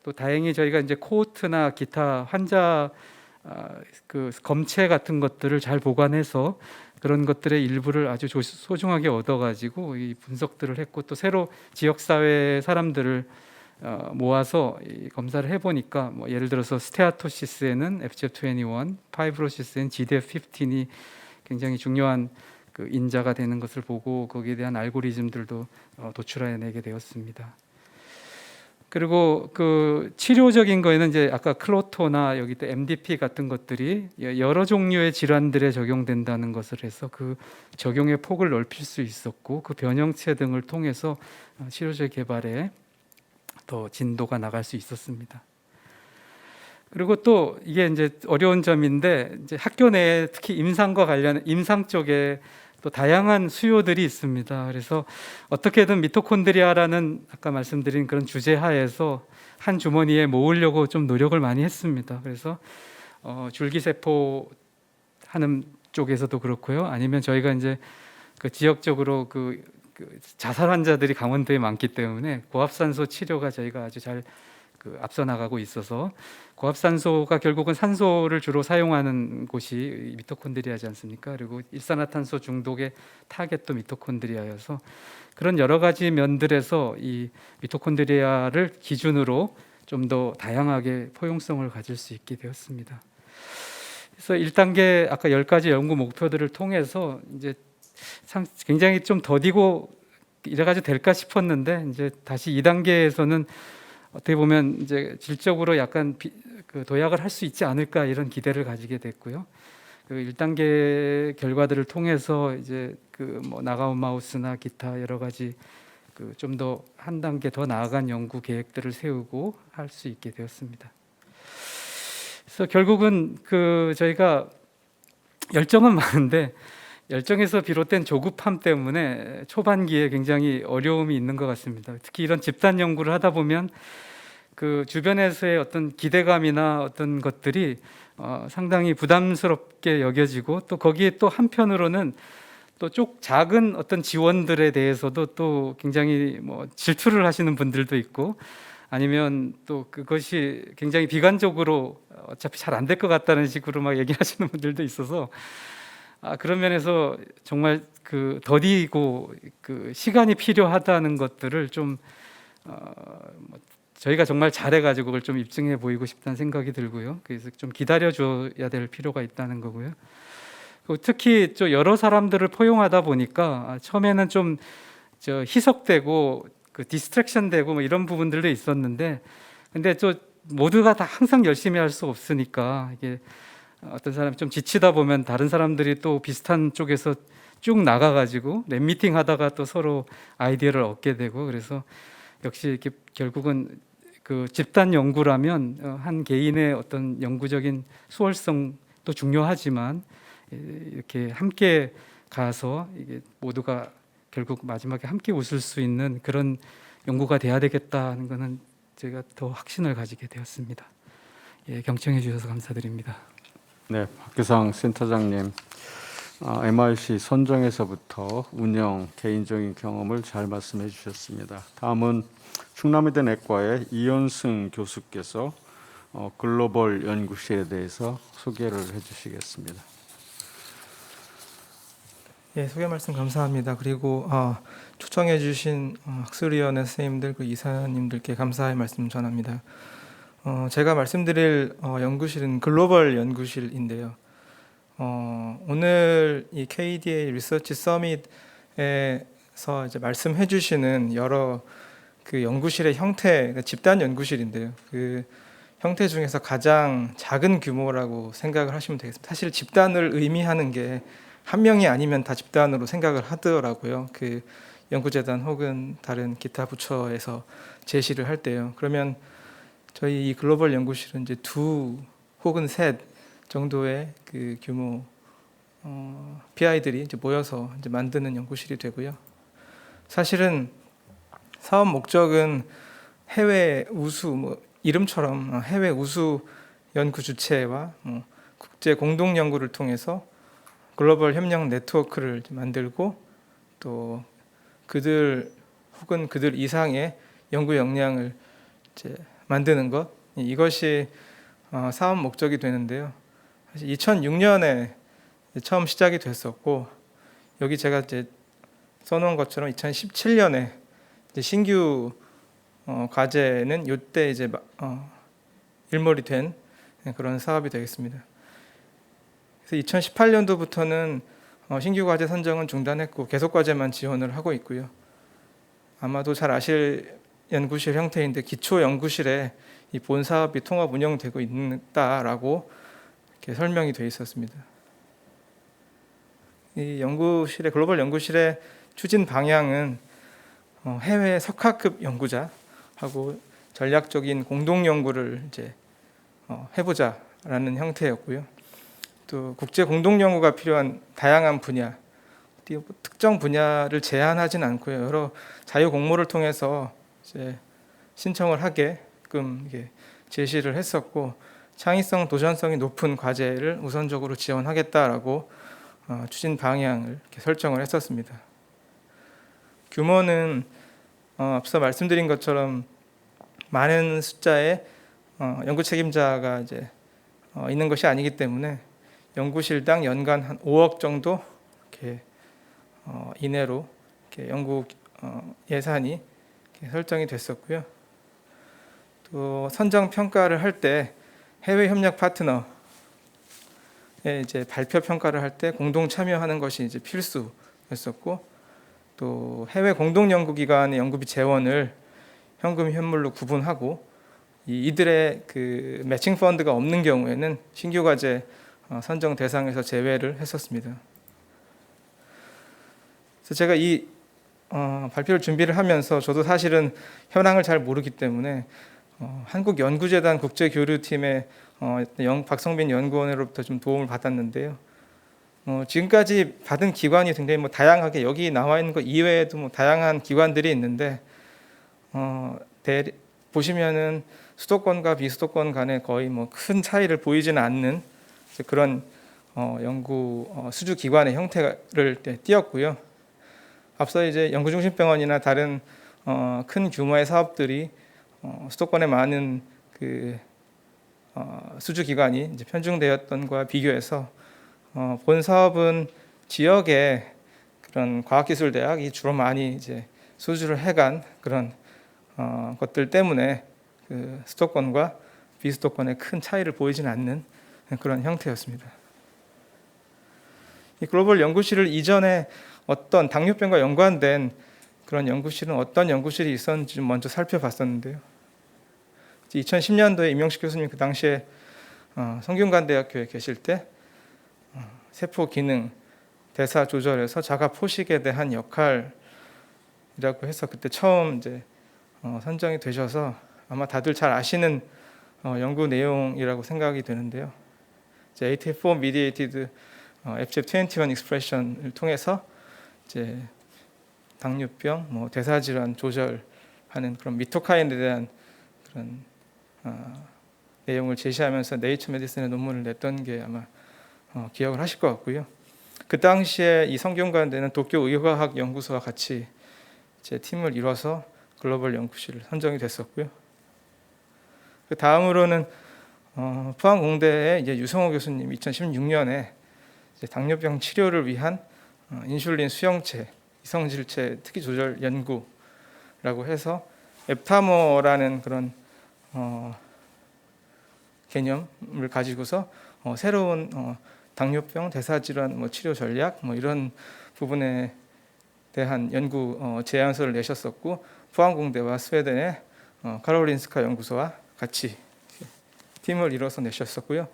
또 다행히 저희가 이제 코호트나 기타 환자 그 검체 같은 것들을 잘 보관해서 그런 것들의 일부를 아주 소중하게 얻어가지고 이 분석들을 했고, 또 새로 지역사회 사람들을 모아서 이 검사를 해보니까 뭐 예를 들어서 스테아토시스에는 FGF21, 파이브로시스에는 GDF15이 굉장히 중요한 그 인자가 되는 것을 보고 거기에 대한 알고리즘들도 도출해내게 되었습니다. 그리고 그 치료적인 거에는 이제 아까 클로토나 여기 또 MDP 같은 것들이 여러 종류의 질환들에 적용된다는 것을 해서 그 적용의 폭을 넓힐 수 있었고, 그 변형체 등을 통해서 치료제 개발에 더 진도가 나갈 수 있었습니다. 그리고 또 이게 이제 어려운 점인데, 이제 학교 내에 특히 임상과 관련 임상 쪽에 또 다양한 수요들이 있습니다. 그래서 어떻게든 미토콘드리아라는 아까 말씀드린 그런 주제 하에서 한 주머니에 모으려고 좀 노력을 많이 했습니다. 그래서 줄기세포 하는 쪽에서도 그렇고요. 아니면 저희가 이제 그 지역적으로 그 자살 환자들이 강원도에 많기 때문에 고압산소 치료가 저희가 아주 잘 앞서 나가고 있어서, 고압산소가 결국은 산소를 주로 사용하는 곳이 미토콘드리아지 않습니까? 그리고 일산화탄소 중독의 타겟도 미토콘드리아여서 그런 여러 가지 면들에서 이 미토콘드리아를 기준으로 좀 더 다양하게 포용성을 가질 수 있게 되었습니다. 그래서 1단계 아까 10가지 연구 목표들을 통해서 이제 굉장히 좀 더디고 이래가지고 될까 싶었는데, 이제 다시 2단계에서는 어떻게 보면 이제 질적으로 약간 그 도약을 할 수 있지 않을까 이런 기대를 가지게 됐고요. 그 1단계 결과들을 통해서 이제 그 뭐 나가온 마우스나 기타 여러 가지 그 좀 더 한 단계 더 나아간 연구 계획들을 세우고 할 수 있게 되었습니다. 그래서 결국은 그 저희가 열정은 많은데 열정에서 비롯된 조급함 때문에 초반기에 굉장히 어려움이 있는 것 같습니다. 특히 이런 집단 연구를 하다 보면 그 주변에서의 어떤 기대감이나 어떤 것들이 상당히 부담스럽게 여겨지고, 또 거기에 또 한편으로는 또 작은 어떤 지원들에 대해서도 또 굉장히 뭐 질투를 하시는 분들도 있고, 아니면 또 그것이 굉장히 비관적으로 어차피 잘 안 될 것 같다는 식으로 막 얘기하시는 분들도 있어서, 그런 면에서 정말 그 더디고 그 시간이 필요하다는 것들을 좀 저희가 정말 잘해가지고 그걸 좀 입증해 보이고 싶다는 생각이 들고요. 그래서 좀 기다려줘야 될 필요가 있다는 거고요. 특히 좀 여러 사람들을 포용하다 보니까 처음에는 좀 희석되고 그 디스트랙션되고 뭐 이런 부분들도 있었는데, 근데 또 모두가 다 항상 열심히 할 수 없으니까 이게 어떤 사람이 좀 지치다 보면 다른 사람들이 또 비슷한 쪽에서 쭉 나가가지고 랩미팅 하다가 또 서로 아이디어를 얻게 되고, 그래서 역시 이렇게 결국은 그 집단 연구라면 한 개인의 어떤 연구적인 수월성도 중요하지만 이렇게 함께 가서 이게 모두가 결국 마지막에 함께 웃을 수 있는 그런 연구가 돼야 되겠다는 것은 제가 더 확신을 가지게 되었습니다. 경청해 주셔서 감사드립니다. 네, 박규상 센터장님, MRC 선정에서부터 운영, 개인적인 경험을 잘 말씀해 주셨습니다. 다음은 충남의대 내과의 이현승 교수께서 글로벌 연구실에 대해서 소개를 해주시겠습니다. 예, 소개 말씀 감사합니다. 그리고 초청해 주신 학술위원회 선생님들, 그 이사님들께 감사의 말씀 전합니다. 제가 말씀드릴 연구실은 글로벌 연구실인데요. 오늘 이 KDA 리서치 서밋에서 이제 말씀해 주시는 여러 그 연구실의 형태, 집단 연구실인데요. 그 형태 중에서 가장 작은 규모라고 생각을 하시면 되겠습니다. 사실 집단을 의미하는 게 한 명이 아니면 다 집단으로 생각을 하더라고요. 그 연구재단 혹은 다른 기타 부처에서 제시를 할 때요. 그러면 저희 이 글로벌 연구실은 이제 2 혹은 3 정도의 그 규모 PI들이 이제 모여서 이제 만드는 연구실이 되고요. 사실은 사업 목적은 해외 우수, 이름처럼 해외 우수 연구 주체와 국제 공동 연구를 통해서 글로벌 협력 네트워크를 만들고 또 그들 혹은 그들 이상의 연구 역량을 이제 만드는 것, 이것이 사업 목적이 되는데요. 사실 2006년에 처음 시작이 됐었고, 여기 제가 이제 써놓은 것처럼 2017년에 이제 신규 과제는 이때 이제 일몰이 된 그런 사업이 되겠습니다. 그래서 2018년도부터는 신규 과제 선정은 중단했고 계속 과제만 지원을 하고 있고요. 아마도 잘 아실 연구실 형태인데 기초 연구실에 이 본 사업이 통합 운영되고 있다라고 이렇게 설명이 되어 있었습니다. 이 연구실의 글로벌 연구실의 추진 방향은 해외 석학급 연구자하고 전략적인 공동 연구를 이제 해보자라는 형태였고요. 또 국제 공동 연구가 필요한 다양한 분야, 특정 분야를 제한하진 않고요. 여러 자유 공모를 통해서 이제 신청을 하게끔 이게 제시를 했었고, 창의성, 도전성이 높은 과제를 우선적으로 지원하겠다라고 추진 방향을 이렇게 설정을 했었습니다. 규모는 앞서 말씀드린 것처럼 많은 숫자의 연구 책임자가 이제 있는 것이 아니기 때문에 연구실당 연간 한 5억 정도 이렇게 이내로 이렇게 연구 예산이 이렇게 설정이 됐었고요. 또 선정 평가를 할 때 해외 협력 파트너의 이제 발표 평가를 할 때 공동 참여하는 것이 이제 필수였었고, 또 해외 공동 연구기관의 연구비 재원을 현금 현물로 구분하고 이들의 그 매칭 펀드가 없는 경우에는 신규 과제 선정 대상에서 제외를 했었습니다. 그래서 제가 이 발표를 준비를 하면서 저도 사실은 현황을 잘 모르기 때문에 한국연구재단 국제교류팀의 박성빈 연구원으로부터 좀 도움을 받았는데요. 지금까지 받은 기관이 굉장히 다양하게 여기 나와 있는 것 이외에도 다양한 기관들이 있는데 보시면은 수도권과 비수도권 간에 거의 큰 차이를 보이지는 않는 그런 연구 수주 기관의 형태를 띄었고요. 앞서 이제 연구중심병원이나 다른 큰 규모의 사업들이 수도권에 많은 그 수주 기관이 이제 편중되었던과 비교해서 본 사업은 지역의 그런 과학기술대학이 주로 많이 이제 수주를 해간 그런 것들 때문에 그 수도권과 비수도권의 큰 차이를 보이지는 않는 그런 형태였습니다. 이 글로벌 연구실을 이전에 어떤 당뇨병과 연관된 그런 연구실은 어떤 연구실이 있었는지 좀 먼저 살펴봤었는데요. 2010년도에 임용식 교수님 그 당시에 성균관대학교에 계실 때 세포 기능 대사 조절에서 자가 포식에 대한 역할이라고 해서 그때 처음 이제 선정이 되셔서 아마 다들 잘 아시는 연구 내용이라고 생각이 되는데요. ATF4 mediated FGF21 expression을 통해서 이제 당뇨병, 대사 질환 조절하는 그런 미토카인에 대한 그런 내용을 제시하면서 네이처 메디슨의 논문을 냈던 게 아마 기억을 하실 것 같고요. 그 당시에 이 성균관대는 도쿄 의과학 연구소와 같이 제 팀을 이뤄서 글로벌 연구실 선정이 됐었고요. 그 다음으로는 포항공대의 이제 유성호 교수님 2016년에 이제 당뇨병 치료를 위한 인슐린 수용체, 이성질체 특이 조절 연구라고 해서 앱타머라는 그런 개념을 가지고서 새로운 당뇨병, 대사질환 치료 전략 이런 부분에 대한 연구 제안서를 내셨었고, 포항공대와 스웨덴의 카롤린스카 연구소와 같이 팀을 이뤄서 내셨었고요.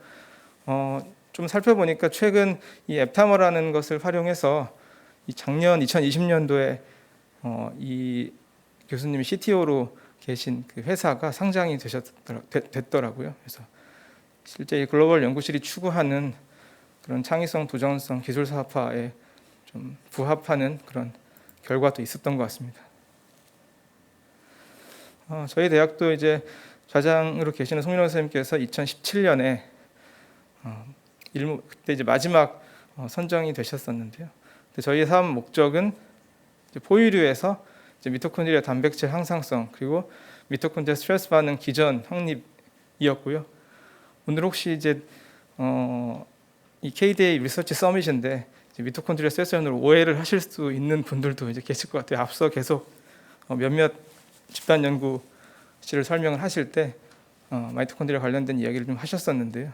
좀 살펴보니까 최근 이 앱타머라는 것을 활용해서 이 작년 2020년도에 이 교수님이 CTO로 계신 그 회사가 상장이 됐더라고요. 그래서 실제 이 글로벌 연구실이 추구하는 그런 창의성, 도전성, 기술 사업화에 좀 부합하는 그런 결과도 있었던 것 같습니다. 저희 대학도 이제 좌장으로 계시는 송민호 선생님께서 2017년에 그때 이제 마지막 선정이 되셨었는데요. 근데 저희 사업 목적은 이제 포유류에서 이제 미토콘드리아 단백질 항상성 그리고 미토콘드리아 스트레스 반응 기전 확립이었고요. 오늘 혹시 이제 이 KDA 리서치 서밋인데 미토콘드리아 스트레스 반응을 오해를 하실 수 있는 분들도 이제 계실 것 같아요. 앞서 계속 몇몇 집단 연구실을 설명을 하실 때 마이토콘드리아 관련된 이야기를 좀 하셨었는데요.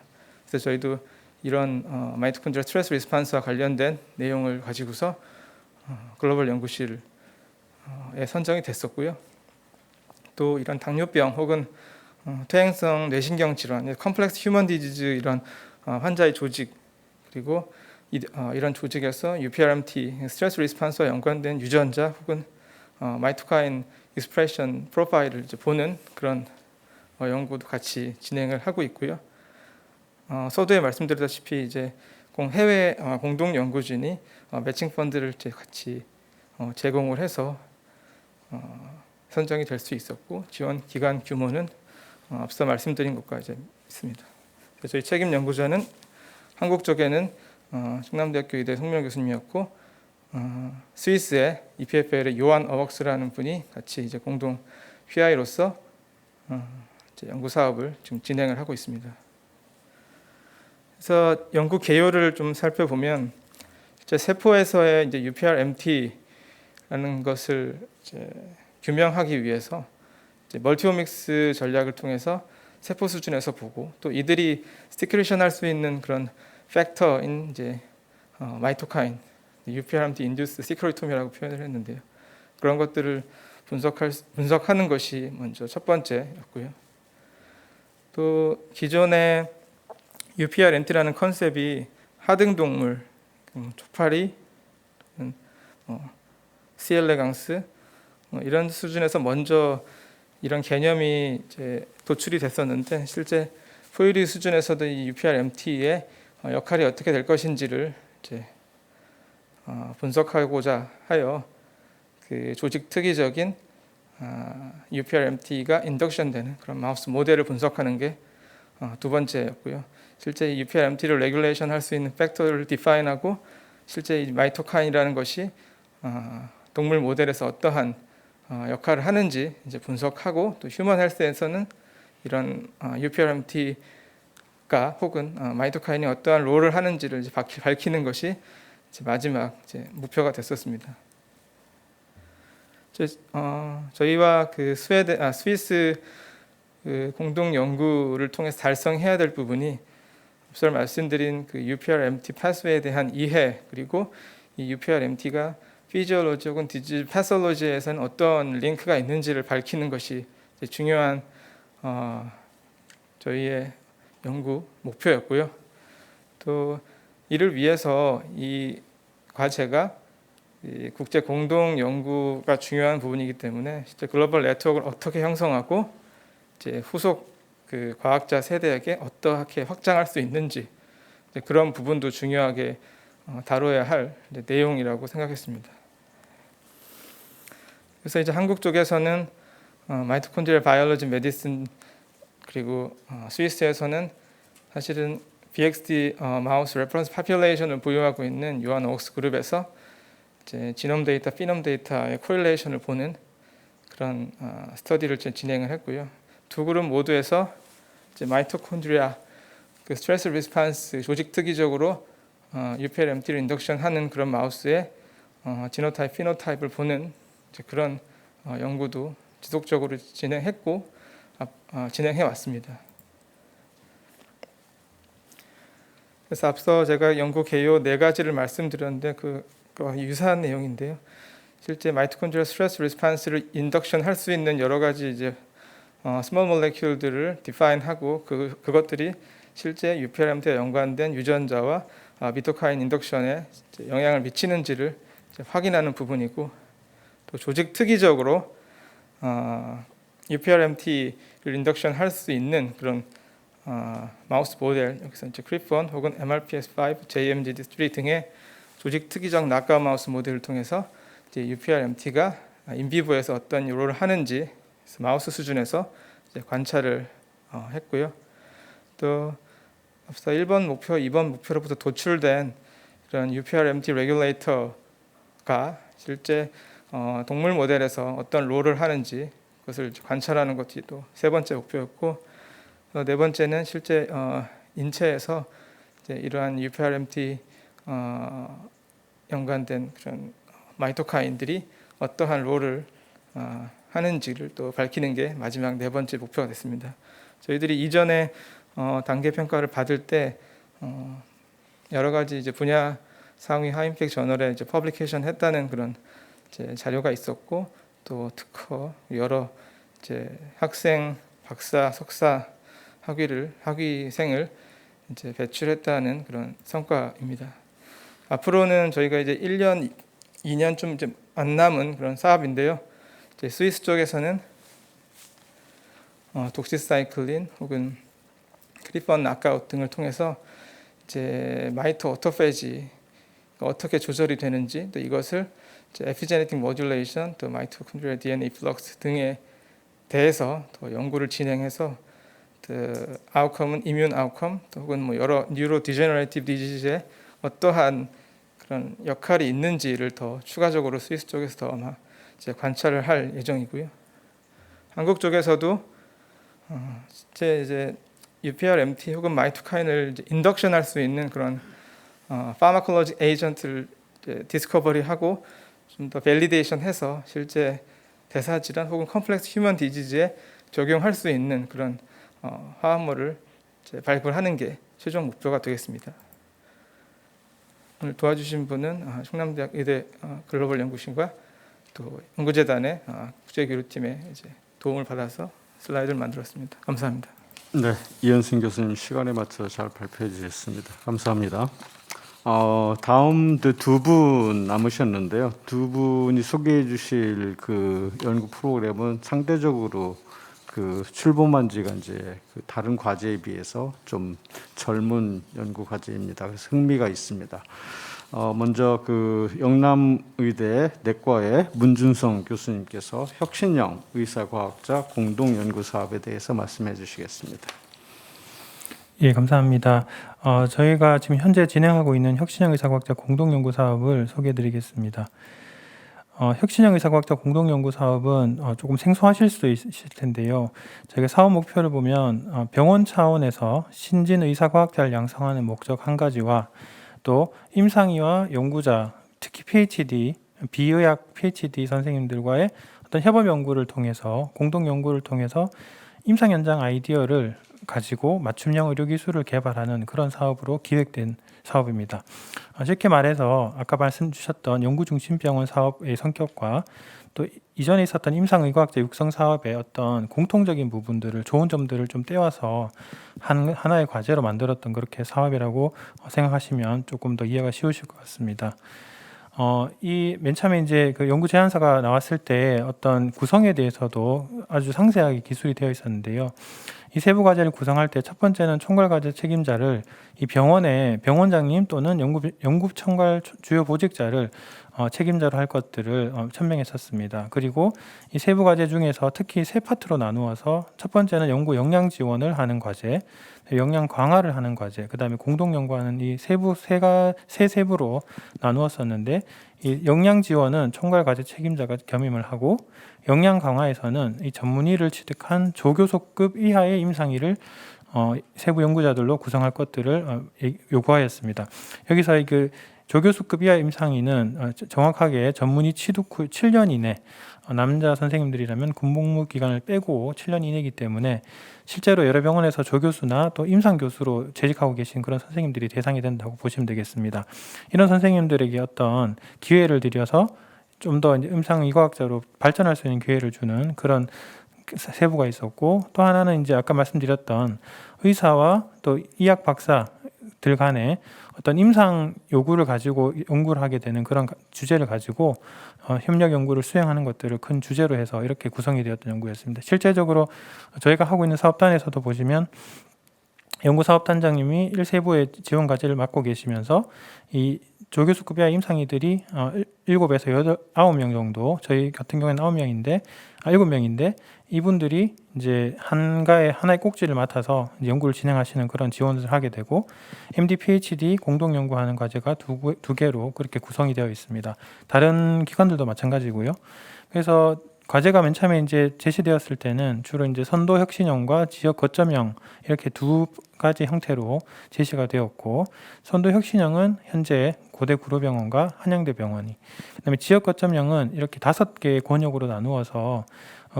그래서 저희도 이런 마이토콘드리아 스트레스 리스판스와 관련된 내용을 가지고서 글로벌 연구실에 선정이 됐었고요. 또 이런 당뇨병 혹은 퇴행성 뇌신경 질환, 컴플렉스 휴먼 디지즈 이런 환자의 조직 그리고 이런 조직에서 UPRMT 스트레스 리스판스와 연관된 유전자 혹은 마이토카인 익스프레션 프로파일을 이제 보는 그런 연구도 같이 진행을 하고 있고요. 서두에 말씀드렸다시피 이제 해외 공동 연구진이 매칭 펀드를 이제 같이 제공을 해서 선정이 될 수 있었고 지원 기간 규모는 앞서 말씀드린 것과 이제 있습니다. 저희 책임 연구자는 한국 쪽에는 충남대학교 의대 송민호 교수님이었고 스위스의 EPFL의 요한 어벅스라는 분이 같이 이제 공동 PI로서 연구 사업을 지금 진행을 하고 있습니다. 그래서 연구 개요를 좀 살펴보면 세포에서의 이제 UPR-MT라는 것을 이제 규명하기 위해서 이제 멀티오믹스 전략을 통해서 세포 수준에서 보고 또 이들이 스티큐레이션 할 수 있는 그런 팩터인 이제 마이토카인, UPR-MT 인듀스 시크로이토미라고 표현을 했는데요. 그런 것들을 분석하는 것이 먼저 첫 번째였고요. 또 기존의 UPR-MT라는 컨셉이 하등동물, 초파리, C. 엘레강스 이런 수준에서 먼저 이런 개념이 이제 도출이 됐었는데 실제 포유류 수준에서도 이 UPR-MT의 역할이 어떻게 될 것인지를 이제 분석하고자 하여 그 조직 특이적인 UPR-MT가 인덕션되는 그런 마우스 모델을 분석하는 게 두 번째였고요. 실제 UPR-MT를 레귤레이션 할 수 있는 팩터를 디파인하고 실제 이 마이토카인이라는 것이 동물 모델에서 어떠한 역할을 하는지 이제 분석하고 또 휴먼 헬스에서는 이런 UPR-MT가 혹은 마이토카인이 어떠한 롤을 하는지를 이제 밝히는 것이 이제 마지막 이제 목표가 됐었습니다. 저희와 그 스위스 그 공동 연구를 통해서 달성해야 될 부분이 앞서 말씀드린 그 UPR-MT 패스웨이에 대한 이해 그리고 이 UPR-MT가 피지올로지 혹은 디지즈 패솔로지에서는 어떤 링크가 있는지를 밝히는 것이 중요한 저희의 연구 목표였고요. 또 이를 위해서 이 과제가 이 국제 공동 연구가 중요한 부분이기 때문에 실제 글로벌 네트워크를 어떻게 형성하고 이제 후속 그 과학자 세대에게 어떻게 확장할 수 있는지 그런 부분도 중요하게 다뤄야 할 내용이라고 생각했습니다. 그래서 이제 한국 쪽에서는 마이토콘드리얼 바이올로지 메디슨 그리고 스위스에서는 사실은 BXD 마우스 레퍼런스 파퓰레이션을 보유하고 있는 요한 옥스 그룹에서 이제 지놈 데이터, 피놈 데이터의 코릴레이션을 보는 그런 스터디를 진행을 했고요. 두 그룹 모두에서 이제 마이토콘드리아 그 스트레스 리스판스 조직 특이적으로 UPR-MT를 인덕션하는 그런 마우스의 지노타입, 피노타입을 보는 이제 그런 연구도 지속적으로 진행했고 진행해 왔습니다. 그래서 앞서 제가 연구 개요 4가지를 말씀드렸는데 그와 유사한 내용인데요. 실제 마이토콘드리얼 스트레스 리스판스를 인덕션 할 수 있는 여러 가지 이제 스몰 몰레큘들을 디파인하고 그것들이 실제 UPRMT와 연관된 유전자와 미토카인 인덕션에 영향을 미치는지를 확인하는 부분이고, 또 조직 특이적으로 UPRMT를 인덕션 할 수 있는 그런 마우스 모델, 여기서 이제 크리폰 혹은 MRPS5, JMGD3 등의 조직 특이적 낙과 마우스 모델을 통해서 이제 UPRMT가 인비보에서 어떤 롤을 하는지 마우스 수준에서 이제 관찰을 했고요. 또 앞서 1번 목표, 2번 목표로부터 도출된 그런 UPRMT 레귤레이터가 실제 동물 모델에서 어떤 롤을 하는지 그것을 관찰하는 것이 또 세 번째 목표였고, 네 번째는 실제 인체에서 이제 이러한 UPRMT 연관된 그런 마이토카인들이 어떠한 롤을 하는지를 또 밝히는 게 마지막 네 번째 목표가 됐습니다. 저희들이 이전에 단계 평가를 받을 때 여러 가지 이제 분야 상위 하이임팩트 저널에 이제 퍼블리케이션 했다는 그런 이제 자료가 있었고, 또 특허 여러 이제 학생, 박사, 석사 학위생을 이제 배출했다는 그런 성과입니다. 앞으로는 저희가 이제 1년, 2년 좀 이제 안 남은 그런 사업인데요. 이제 스위스 쪽에서는 독시사이클린 혹은 크리폰 낙아웃 등을 통해서 이제 마이토 오토페지 어떻게 조절이 되는지, 또 이것을 에피제네틱 모듈레이션, 또 마이토콘드리얼 DNA 플럭스 등에 대해서 더 연구를 진행해서 그 아웃컴은 이뮨 아웃컴, 또 혹은 뭐 여러 뉴로 디제너레이티브 디지즈에 어떠한 그런 역할이 있는지를 더 추가적으로 스위스 쪽에서 더 아마 이제 관찰을 할 예정이고요. 한국 쪽에서도 이제 UPRMT 혹은 마이토카인을 인덕션할 수 있는 그런 파마콜로지 에이전트를 디스커버리하고 좀 더 밸리데이션해서 실제 대사 질환 혹은 컴플렉스 휴먼 디지즈에 적용할 수 있는 그런 화합물을 발굴하는 게 최종 목표가 되겠습니다. 오늘 도와주신 분은 충남대학 의대 글로벌 연구실과 또 연구재단의 국제교류팀의 이제 도움을 받아서 슬라이드를 만들었습니다. 감사합니다. 네, 이현승 교수님 시간에 맞춰 잘 발표해 주셨습니다. 감사합니다. 다음 두 분 남으셨는데요. 두 분이 소개해 주실 그 연구 프로그램은 상대적으로 그 출범한 지가 이제 그 다른 과제에 비해서 좀 젊은 연구 과제입니다. 그래서 흥미가 있습니다. 먼저 그 영남의대 내과의 문준성 교수님께서 혁신형 의사과학자 공동연구 사업에 대해서 말씀해 주시겠습니다. 예, 감사합니다. 저희가 지금 현재 진행하고 있는 혁신형 의사과학자 공동연구 사업을 소개해드리겠습니다. 혁신형 의사과학자 공동연구 사업은 조금 생소하실 수도 있을 텐데요. 저희가 사업 목표를 보면 병원 차원에서 신진 의사과학자를 양성하는 목적 한 가지와 또 임상의와 연구자, 특히 PhD, 비의학 PhD 선생님들과의 어떤 협업 연구를 통해서 공동 연구를 통해서 임상 현장 아이디어를 가지고 맞춤형 의료 기술을 개발하는 그런 사업으로 기획된 사업입니다. 쉽게 말해서 아까 말씀 주셨던 연구 중심 병원 사업의 성격과 또 이전에 있었던 임상의과학자 육성 사업의 어떤 공통적인 부분들을, 좋은 점들을 좀 떼와서 하나의 과제로 만들었던 그렇게 사업이라고 생각하시면 조금 더 이해가 쉬우실 것 같습니다. 이 맨 처음에 이제 그 연구 제안서가 나왔을 때 어떤 구성에 대해서도 아주 상세하게 기술이 되어 있었는데요. 이 세부 과제를 구성할 때 첫 번째는 총괄 과제 책임자를 이 병원의 병원장님 또는 연구 총괄 주요 보직자를 책임자로 할 것들을 천명했었습니다. 그리고 이 세부 과제 중에서 특히 세 파트로 나누어서 첫 번째는 연구 역량 지원을 하는 과제, 역량 강화를 하는 과제, 그 다음에 공동 연구하는 이 세 세부로 나누었었는데, 이 역량 지원은 총괄 과제 책임자가 겸임을 하고, 역량 강화에서는 이 전문의를 취득한 조교수급 이하의 임상의를 세부 연구자들로 구성할 것들을 요구하였습니다. 여기서 그 조교수급 이하 임상의는 정확하게 전문의 취득 후 7년 이내, 남자 선생님들이라면 군복무 기간을 빼고 7년 이내이기 때문에 실제로 여러 병원에서 조교수나 또 임상교수로 재직하고 계신 그런 선생님들이 대상이 된다고 보시면 되겠습니다. 이런 선생님들에게 어떤 기회를 드려서 좀 더 임상의과학자로 발전할 수 있는 기회를 주는 그런 세부가 있었고, 또 하나는 이제 아까 말씀드렸던 의사와 또 의학 박사들 간의 어떤 임상 요구를 가지고 연구를 하게 되는 그런 주제를 가지고 협력 연구를 수행하는 것들을 큰 주제로 해서 이렇게 구성이 되었던 연구였습니다. 실제적으로 저희가 하고 있는 사업단에서도 보시면 연구사업단장님이 1세부의 지원 과제를 맡고 계시면서 이 조교수급여 임상의들이 7에서 9명 정도, 저희 같은 경우에는 7명인데 이분들이 이제 하나의 꼭지를 맡아서 연구를 진행하시는 그런 지원을 하게 되고, MD, PhD 공동 연구하는 과제가 두 개로 그렇게 구성이 되어 있습니다. 다른 기관들도 마찬가지고요. 그래서 과제가 맨 처음에 이제 제시되었을 때는 주로 이제 선도 혁신형과 지역 거점형 이렇게 두 가지 형태로 제시가 되었고, 선도 혁신형은 현재 고대 구로병원과 한양대병원이, 그다음에 지역 거점형은 이렇게 5개의 권역으로 나누어서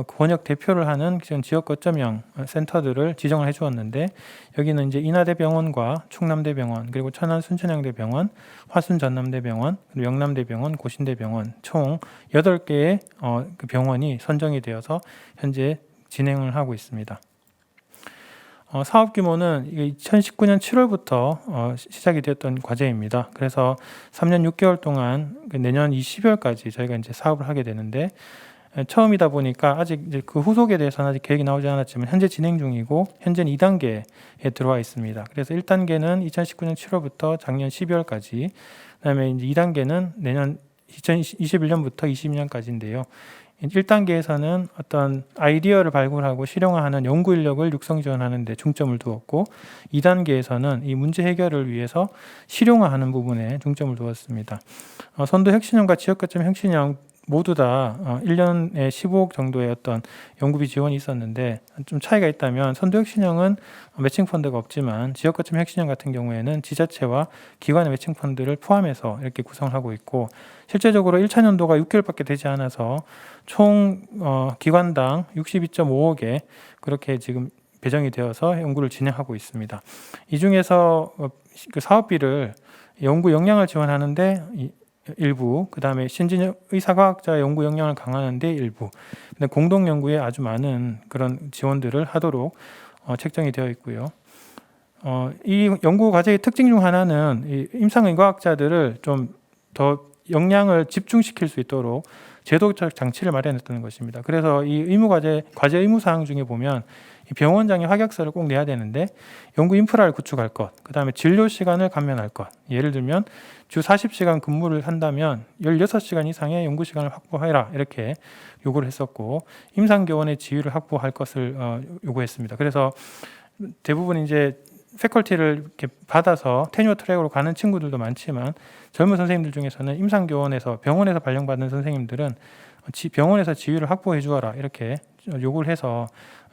권역 대표를 하는 지역 거점형 센터들을 지정을 해주었는데, 여기는 이제 인하대병원과 충남대병원, 그리고 천안 순천향대병원, 화순 전남대병원, 그리고 영남대병원, 고신대병원 총 8개의 그 병원이 선정이 되어서 현재 진행을 하고 있습니다. 사업 규모는 2019년 7월부터 시작이 되었던 과제입니다. 그래서 3년 6개월 동안 내년 20월까지 저희가 이제 사업을 하게 되는데, 처음이다 보니까 아직 이제 그 후속에 대해서는 아직 계획이 나오지 않았지만 현재 진행 중이고, 현재는 2단계에 들어와 있습니다. 그래서 1단계는 2019년 7월부터 작년 12월까지, 그다음에 이제 2단계는 내년 2021년부터 22년까지인데요. 1단계에서는 어떤 아이디어를 발굴하고 실용화하는 연구 인력을 육성 지원하는 데 중점을 두었고, 2단계에서는 이 문제 해결을 위해서 실용화하는 부분에 중점을 두었습니다. 선도 혁신형과 지역 거점 혁신형 모두 다 1년에 15억 정도의 어떤 연구비 지원이 있었는데, 좀 차이가 있다면 선도 혁신형은 매칭 펀드가 없지만 지역 거점 혁신형 같은 경우에는 지자체와 기관의 매칭 펀드를 포함해서 이렇게 구성을 하고 있고, 실제적으로 1차 연도가 6개월밖에 되지 않아서 총 기관당 62.5억에 그렇게 지금 배정이 되어서 연구를 진행하고 있습니다. 이 중에서 그 사업비를 연구 역량을 지원하는데 일부, 그 다음에 신진 의사과학자 연구 역량을 강화하는 데 일부, 공동 연구에 아주 많은 그런 지원들을 하도록 책정이 되어 있고요. 이 연구 과제의 특징 중 하나는 이 임상의과학자들을 좀 더 역량을 집중시킬 수 있도록 제도적 장치를 마련했다는 것입니다. 그래서 이 의무 과제 의무 사항 중에 보면 이 병원장의 확약서를 꼭 내야 되는데, 연구 인프라를 구축할 것, 그 다음에 진료 시간을 감면할 것, 예를 들면 주 40시간 근무를 한다면 16시간 이상의 연구 시간을 확보해라, 이렇게 요구를 했었고, 임상교원의 지위를 확보할 것을 요구했습니다. 그래서 대부분 이제 패컬티를 이렇게 받아서 테뉴어 트랙으로 가는 친구들도 많지만, 젊은 선생님들 중에서는 임상교원에서 병원에서 발령받은 선생님들은 병원에서 지위를 확보해 주어라, 이렇게 요구를 해서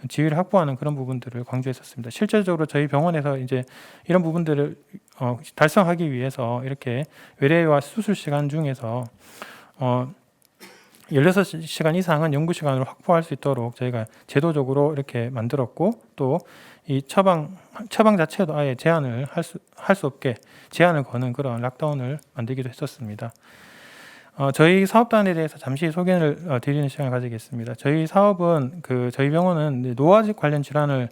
지위를 확보하는 그런 부분들을 강조했었습니다. 실제적으로 저희 병원에서 이제 이런 부분들을 달성하기 위해서 이렇게 외래와 수술 시간 중에서 16시간 이상은 연구 시간으로 확보할 수 있도록 저희가 제도적으로 이렇게 만들었고, 또 이 처방 자체도 아예 제한을 할 수 없게 제한을 거는 그런 락다운을 만들기도 했었습니다. 저희 사업단에 대해서 잠시 소개를 드리는 시간을 가지겠습니다. 저희 사업은 저희 병원은 노화 관련 질환을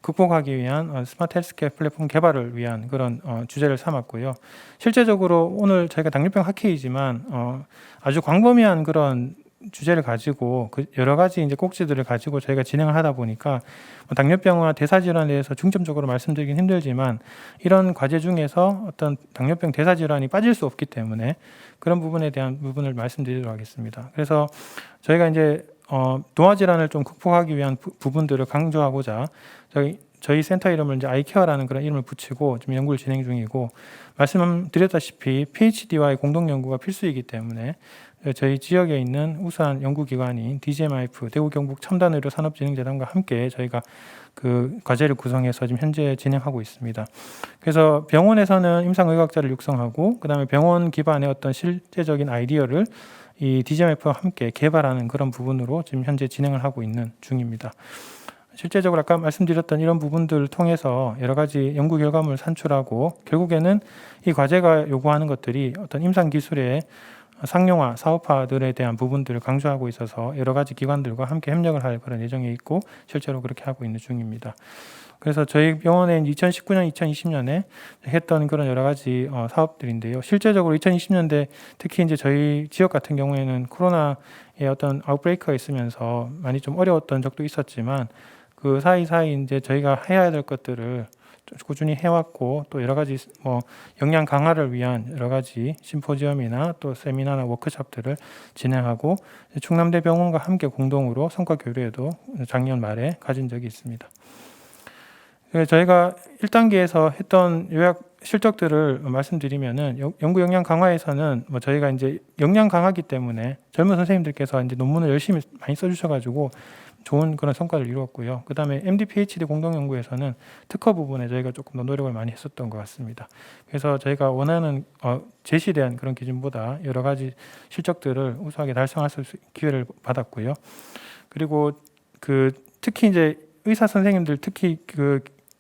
극복하기 위한 스마트 헬스케어 플랫폼 개발을 위한 그런 주제를 삼았고요. 실제적으로 오늘 저희가 당뇨병 학회이지만 아주 광범위한 그런 주제를 가지고 여러 가지 이제 꼭지들을 가지고 저희가 진행을 하다 보니까 당뇨병과 대사질환에 대해서 중점적으로 말씀드리긴 힘들지만, 이런 과제 중에서 어떤 당뇨병 대사질환이 빠질 수 없기 때문에 그런 부분에 대한 부분을 말씀드리도록 하겠습니다. 그래서 저희가 이제 노화 질환을 좀 극복하기 위한 부분들을 강조하고자 저희 센터 이름을 이제 아이케어라는 그런 이름을 붙이고 지금 연구를 진행 중이고, 말씀드렸다시피 PhD와의 공동 연구가 필수이기 때문에 저희 지역에 있는 우수한 연구기관인 DGMIF 대구 경북 첨단의료 산업진흥재단과 함께 저희가 그 과제를 구성해서 지금 현재 진행하고 있습니다. 그래서 병원에서는 임상의학자를 육성하고, 그다음에 병원 기반의 어떤 실제적인 아이디어를 이 DGMIF와 함께 개발하는 그런 부분으로 지금 현재 진행을 하고 있는 중입니다. 실제적으로 아까 말씀드렸던 이런 부분들을 통해서 여러 가지 연구 결과물을 산출하고, 결국에는 이 과제가 요구하는 것들이 어떤 임상 기술의 상용화, 사업화들에 대한 부분들을 강조하고 있어서 여러 가지 기관들과 함께 협력을 할 그런 예정이 있고 실제로 그렇게 하고 있는 중입니다. 그래서 저희 병원에 2019년, 2020년에 했던 그런 여러 가지 사업들인데요. 실제적으로 2020년대 특히 이제 저희 지역 같은 경우에는 코로나의 어떤 아웃브레이크가 있으면서 많이 좀 어려웠던 적도 있었지만 그 사이사이 이제 저희가 해야 될 것들을 꾸준히 해왔고 또 여러 가지 역량 강화를 위한 여러 가지 심포지엄이나 또 세미나나 워크숍들을 진행하고 충남대병원과 함께 공동으로 성과 교류회도 작년 말에 가진 적이 있습니다. 저희가 1단계에서 했던 요약 실적들을 말씀드리면은 연구 역량 강화에서는 저희가 이제 역량 강화기 때문에 젊은 선생님들께서 이제 논문을 열심히 많이 써주셔가지고 좋은 그런 성과를 이루었고요. 그 다음에 MD, PhD 공동 연구에서는 특허 부분에 저희가 조금 더 노력을 많이 했었던 것 같습니다. 그래서 저희가 원하는 제시된 그런 기준보다 여러 가지 실적들을 우수하게 달성할 수 있는 기회를 받았고요. 그리고 특히 이제 의사 선생님들 특히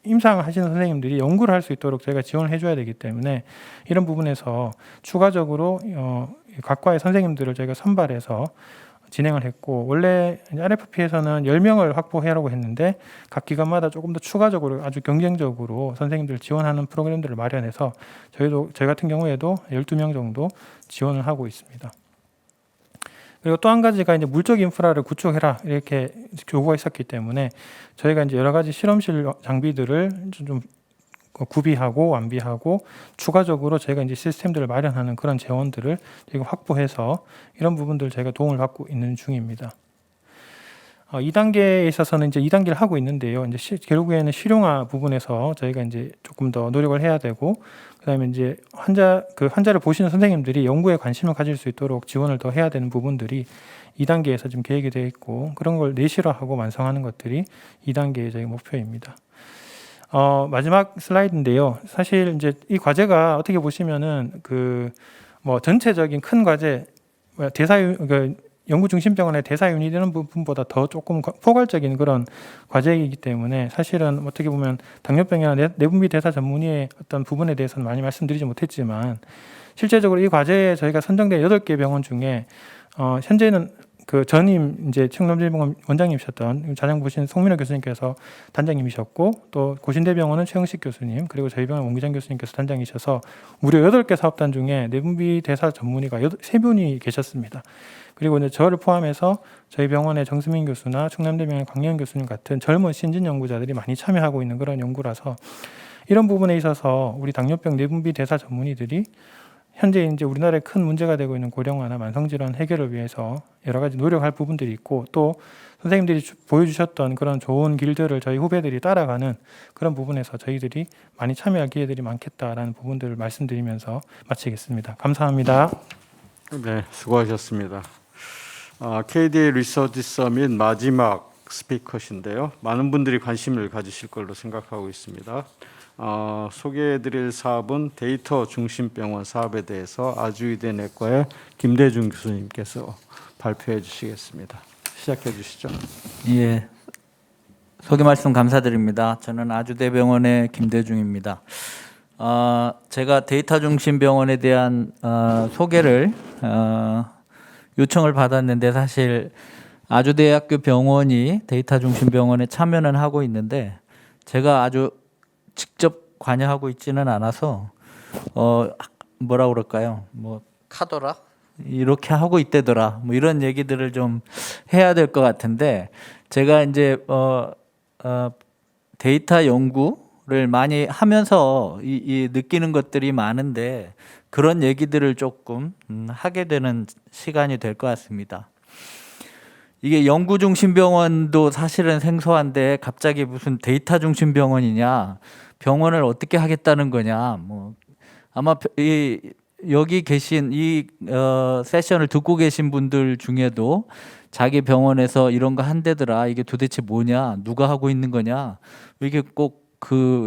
임상하시는 선생님들이 연구를 할 수 있도록 저희가 지원을 해줘야 되기 때문에 이런 부분에서 추가적으로 각 과의 선생님들을 저희가 선발해서 진행을 했고 원래 RFP에서는 10명을 확보하려고 했는데 각 기관마다 조금 더 추가적으로 아주 경쟁적으로 선생님들을 지원하는 프로그램들을 마련해서 저희 같은 경우에도 12명 정도 지원을 하고 있습니다. 그리고 또 한 가지가 이제 물적 인프라를 구축해라 이렇게 요구가 있었기 때문에 저희가 이제 여러 가지 실험실 장비들을 좀 구비하고 완비하고 추가적으로 저희가 이제 시스템들을 마련하는 그런 재원들을 저희가 확보해서 이런 부분들 저희가 도움을 받고 있는 중입니다. 2단계에 있어서는 이제 2단계를 하고 있는데요. 이제 결국에는 실용화 부분에서 저희가 이제 조금 더 노력을 해야 되고, 그다음에 이제 환자를 보시는 선생님들이 연구에 관심을 가질 수 있도록 지원을 더 해야 되는 부분들이 2단계에서 지금 계획이 되어 있고 그런 걸 내실화하고 완성하는 것들이 2단계의 저희 목표입니다. 마지막 슬라이드인데요. 사실 이제 이 과제가 어떻게 보시면은 전체적인 큰 과제, 연구중심병원의 대사윤이 되는 부분보다 더 조금 포괄적인 그런 과제이기 때문에 사실은 어떻게 보면 당뇨병이나 내분비 대사 전문의의 어떤 부분에 대해서는 많이 말씀드리지 못했지만 실제적으로 이 과제에 저희가 선정된 8개 병원 중에 현재는 전임 이제 충남대병원 원장님이셨던 자장 보신 송민호 교수님께서 단장님이셨고 또 고신대병원은 최영식 교수님 그리고 저희 병원 원기장 교수님께서 단장이셔서 무려 8개 사업단 중에 내분비 대사 전문의가 3분이 계셨습니다. 그리고 이제 저를 포함해서 저희 병원의 정수민 교수나 충남대병원의 광영 교수님 같은 젊은 신진 연구자들이 많이 참여하고 있는 그런 연구라서 이런 부분에 있어서 우리 당뇨병 내분비 대사 전문의들이 현재 이제 우리나라에 큰 문제가 되고 있는 고령화나 만성질환 해결을 위해서 여러 가지 노력할 부분들이 있고 또 선생님들이 보여주셨던 그런 좋은 길들을 저희 후배들이 따라가는 그런 부분에서 저희들이 많이 참여할 기회들이 많겠다라는 부분들을 말씀드리면서 마치겠습니다. 감사합니다. 네, 수고하셨습니다. KDA 리서치 서밋 마지막 스피커신데요. 많은 분들이 관심을 가지실 걸로 생각하고 있습니다. 소개해드릴 사업은 데이터 중심 병원 사업에 대해서 아주이대 내과의 김대중 교수님께서 발표해 주시겠습니다. 시작해 주시죠. 예, 소개 말씀 감사드립니다. 저는 아주대병원의 김대중입니다. 제가 데이터 중심 병원에 대한 소개를 요청을 받았는데 사실 아주대학교 병원이 데이터 중심 병원에 참여는 하고 있는데 제가 아주 직접 관여하고 있지는 않아서 뭐라 그럴까요? 카더라 이렇게 하고 있대더라. 이런 얘기들을 좀 해야 될 것 같은데 제가 이제 데이터 연구를 많이 하면서 이 느끼는 것들이 많은데 그런 얘기들을 조금 하게 되는 시간이 될 것 같습니다. 이게 연구 중심 병원도 사실은 생소한데 갑자기 무슨 데이터 중심 병원이냐, 병원을 어떻게 하겠다는 거냐, 아마 여기 계신 이 세션을 듣고 계신 분들 중에도 자기 병원에서 이런 거 한대더라, 이게 도대체 뭐냐, 누가 하고 있는 거냐, 이게 꼭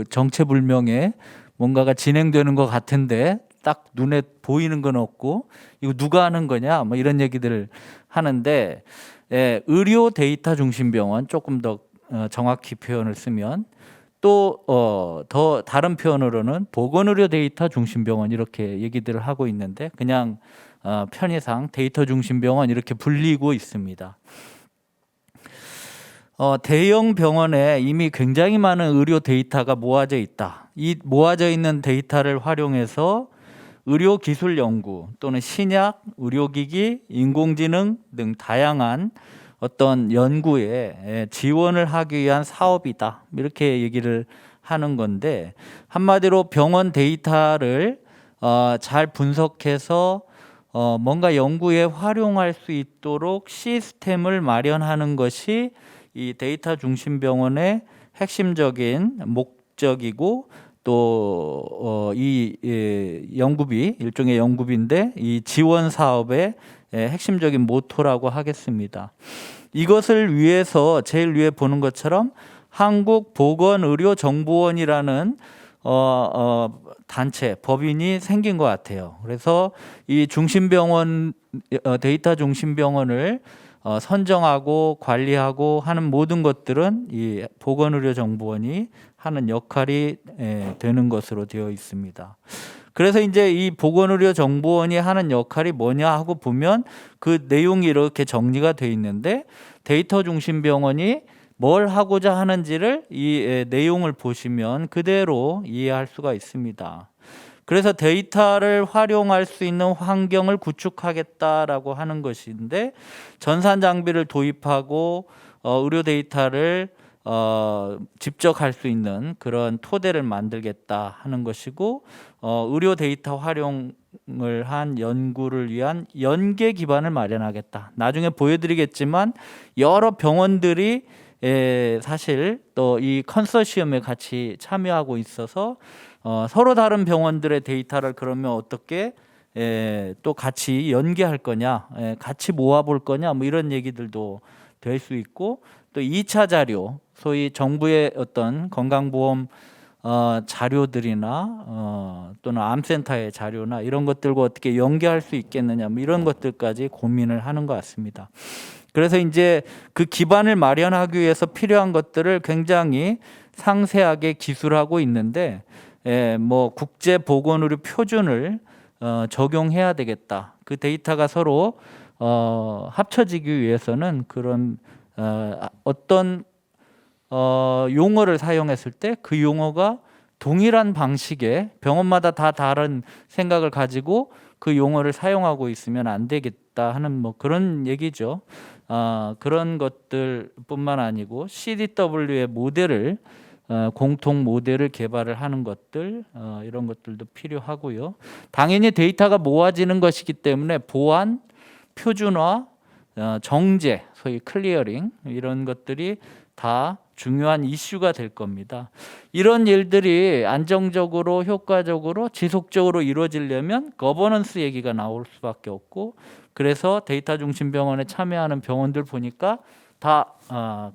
정체불명의 뭔가가 진행되는 것 같은데 딱 눈에 보이는 건 없고 이거 누가 하는 거냐, 이런 얘기들을 하는데 의료 데이터 중심 병원, 조금 더 정확히 표현을 쓰면 또 더 다른 표현으로는 보건의료 데이터 중심 병원 이렇게 얘기들을 하고 있는데 그냥 편의상 데이터 중심 병원 이렇게 불리고 있습니다. 대형 병원에 이미 굉장히 많은 의료 데이터가 모아져 있다. 이 모아져 있는 데이터를 활용해서 의료 기술 연구 또는 신약, 의료기기, 인공지능 등 다양한 어떤 연구에 지원을 하기 위한 사업이다. 이렇게 얘기를 하는 건데, 한마디로 병원 데이터를 잘 분석해서 뭔가 연구에 활용할 수 있도록 시스템을 마련하는 것이 이 데이터 중심 병원의 핵심적인 목적이고, 또 이 연구비, 일종의 연구비인데 이 지원 사업의 핵심적인 모토라고 하겠습니다. 이것을 위해서 제일 위에 보는 것처럼 한국보건의료정보원이라는 단체, 법인이 생긴 것 같아요. 그래서 이 중심병원, 데이터 중심병원을 선정하고 관리하고 하는 모든 것들은 이 보건의료정보원이 하는 역할이 되는 것으로 되어 있습니다. 그래서 이제 이 보건의료정보원이 하는 역할이 뭐냐 하고 보면 그 내용이 이렇게 정리가 되어 있는데, 데이터 중심병원이 뭘 하고자 하는지를 이 내용을 보시면 그대로 이해할 수가 있습니다. 그래서 데이터를 활용할 수 있는 환경을 구축하겠다라고 하는 것인데, 전산 장비를 도입하고 의료 데이터를 집적할 수 있는 그런 토대를 만들겠다 하는 것이고, 의료 데이터 활용을 한 연구를 위한 연계 기반을 마련하겠다. 나중에 보여드리겠지만 여러 병원들이 사실 또 이 컨소시엄에 같이 참여하고 있어서 서로 다른 병원들의 데이터를 그러면 어떻게 또 같이 연계할 거냐, 같이 모아볼 거냐, 뭐 이런 얘기들도 될 수 있고, 또 2차 자료, 소위 정부의 어떤 건강보험 자료들이나 또는 암센터의 자료나 이런 것들과 어떻게 연계할 수 있겠느냐, 뭐 이런 것들까지 고민을 하는 것 같습니다. 그래서 이제 그 기반을 마련하기 위해서 필요한 것들을 굉장히 상세하게 기술하고 있는데, 뭐 국제 보건의료 표준을 적용해야 되겠다. 그 데이터가 서로 합쳐지기 위해서는 그런 어떤 용어를 사용했을 때 그 용어가 동일한 방식의, 병원마다 다 다른 생각을 가지고 그 용어를 사용하고 있으면 안 되겠다 하는 뭐 그런 얘기죠. 그런 것들뿐만 아니고 CDW의 모델을 공통 모델을 개발을 하는 것들, 이런 것들도 필요하고요. 당연히 데이터가 모아지는 것이기 때문에 보안, 표준화, 정제, 소위 클리어링, 이런 것들이 다 중요한 이슈가 될 겁니다. 이런 일들이 안정적으로, 효과적으로, 지속적으로 이루어지려면 거버넌스 얘기가 나올 수밖에 없고, 그래서 데이터 중심 병원에 참여하는 병원들 보니까 다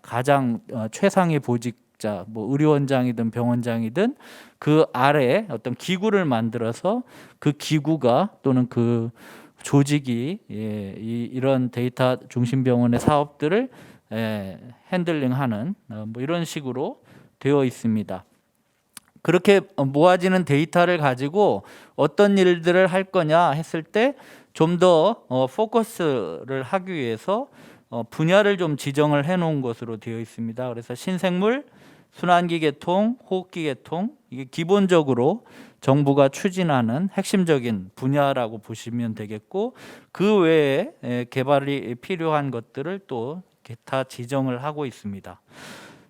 가장 최상의 보직자, 뭐 의료원장이든 병원장이든 그 아래 어떤 기구를 만들어서 그 기구가 또는 그 조직이 이런 데이터 중심 병원의 사업들을 핸들링하는 뭐 이런 식으로 되어 있습니다. 그렇게 모아지는 데이터를 가지고 어떤 일들을 할 거냐 했을 때 좀 더 포커스를 하기 위해서 분야를 좀 지정을 해놓은 것으로 되어 있습니다. 그래서 신생물, 순환기 계통, 호흡기 계통, 이게 기본적으로 정부가 추진하는 핵심적인 분야라고 보시면 되겠고, 그 외에 개발이 필요한 것들을 또 다 지정을 하고 있습니다.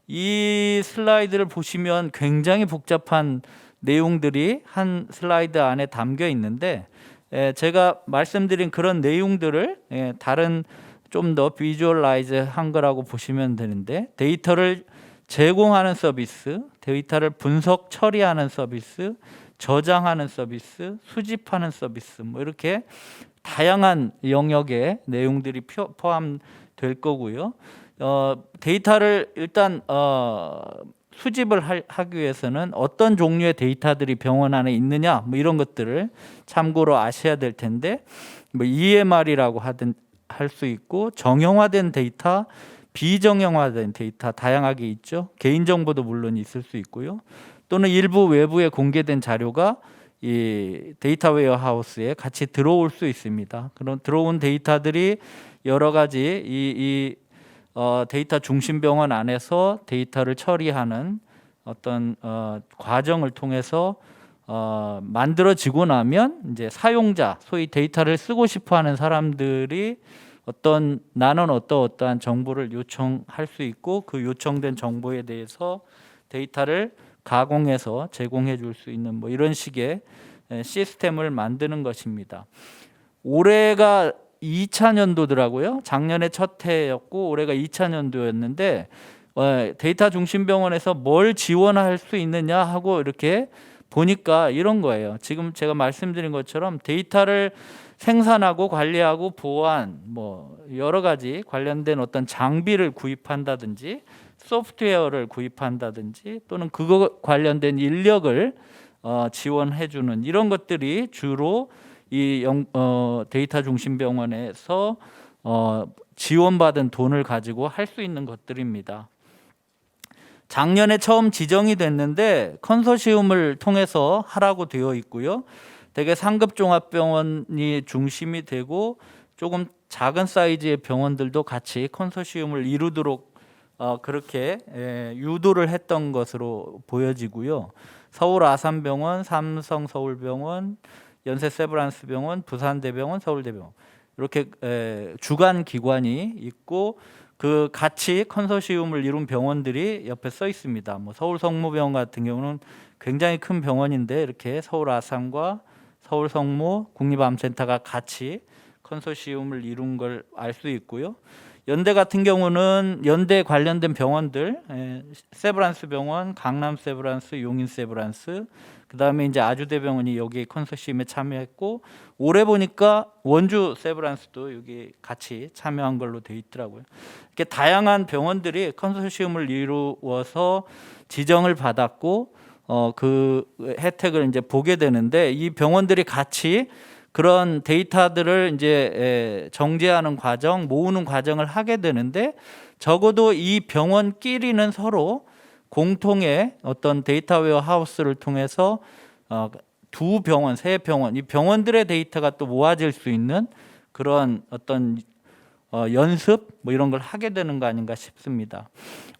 이 슬라이드를 보시면 굉장히 복잡한 내용들이 한 슬라이드 안에 담겨 있는데, 제가 말씀드린 그런 내용들을 다른 좀 더 비주얼라이즈 한 거라고 보시면 되는데, 데이터를 제공하는 서비스, 데이터를 분석 처리하는 서비스, 저장하는 서비스, 수집하는 서비스, 뭐 이렇게 다양한 영역의 내용들이 포함될 거고요. 데이터를 일단 수집을 하기 위해서는 어떤 종류의 데이터들이 병원 안에 있느냐, 뭐 이런 것들을 참고로 아셔야 될 텐데, 뭐 EMR이라고 할 수 있고, 정형화된 데이터, 비정형화된 데이터 다양하게 있죠. 개인정보도 물론 있을 수 있고요. 또는 일부 외부에 공개된 자료가 이 데이터 웨어하우스에 같이 들어올 수 있습니다. 그런 들어온 데이터들이 여러 가지 데이터 중심 병원 안에서 데이터를 처리하는 어떤 과정을 통해서 만들어지고 나면 이제 사용자, 소위 데이터를 쓰고 싶어하는 사람들이 나는 어떠한 정보를 요청할 수 있고 그 요청된 정보에 대해서 데이터를 가공해서 제공해 줄 수 있는 뭐 이런 식의 시스템을 만드는 것입니다. 올해가 2차년도더라고요. 작년에 첫 해였고 올해가 2차년도였는데 데이터 중심 병원에서 뭘 지원할 수 있느냐 하고 이렇게 보니까 이런 거예요. 지금 제가 말씀드린 것처럼 데이터를 생산하고 관리하고 보안 뭐 여러 가지 관련된 어떤 장비를 구입한다든지 소프트웨어를 구입한다든지 또는 그거 관련된 인력을 지원해 주는 이런 것들이 주로 이 데이터 중심 병원에서 지원받은 돈을 가지고 할 수 있는 것들입니다. 작년에 처음 지정이 됐는데 컨소시엄을 통해서 하라고 되어 있고요. 대개 상급 종합병원이 중심이 되고 조금 작은 사이즈의 병원들도 같이 컨소시엄을 이루도록 그렇게 유도를 했던 것으로 보여지고요. 서울 아산병원, 삼성 서울병원, 연세 세브란스병원, 부산대병원, 서울대병원 이렇게 주간 기관이 있고 그 같이 컨소시엄을 이룬 병원들이 옆에 써 있습니다. 뭐 서울 성모병원 같은 경우는 굉장히 큰 병원인데 이렇게 서울 아산과 서울 성모 국립암센터가 같이 컨소시엄을 이룬 걸 알 수 있고요. 연대 같은 경우는 연대 관련된 병원들, 세브란스 병원, 강남 세브란스, 용인 세브란스, 그다음에 이제 아주대병원이 여기 컨소시엄에 참여했고 올해 보니까 원주 세브란스도 여기 같이 참여한 걸로 돼 있더라고요. 이렇게 다양한 병원들이 컨소시엄을 이루어서 지정을 받았고 그 혜택을 이제 보게 되는데 이 병원들이 같이 그런 데이터들을 이제 정제하는 과정, 모으는 과정을 하게 되는데 적어도 이 병원끼리는 서로 공통의 어떤 데이터 웨어하우스를 통해서 두 병원, 세 병원, 이 병원들의 데이터가 또 모아질 수 있는 그런 어떤 연습 뭐 이런 걸 하게 되는 거 아닌가 싶습니다.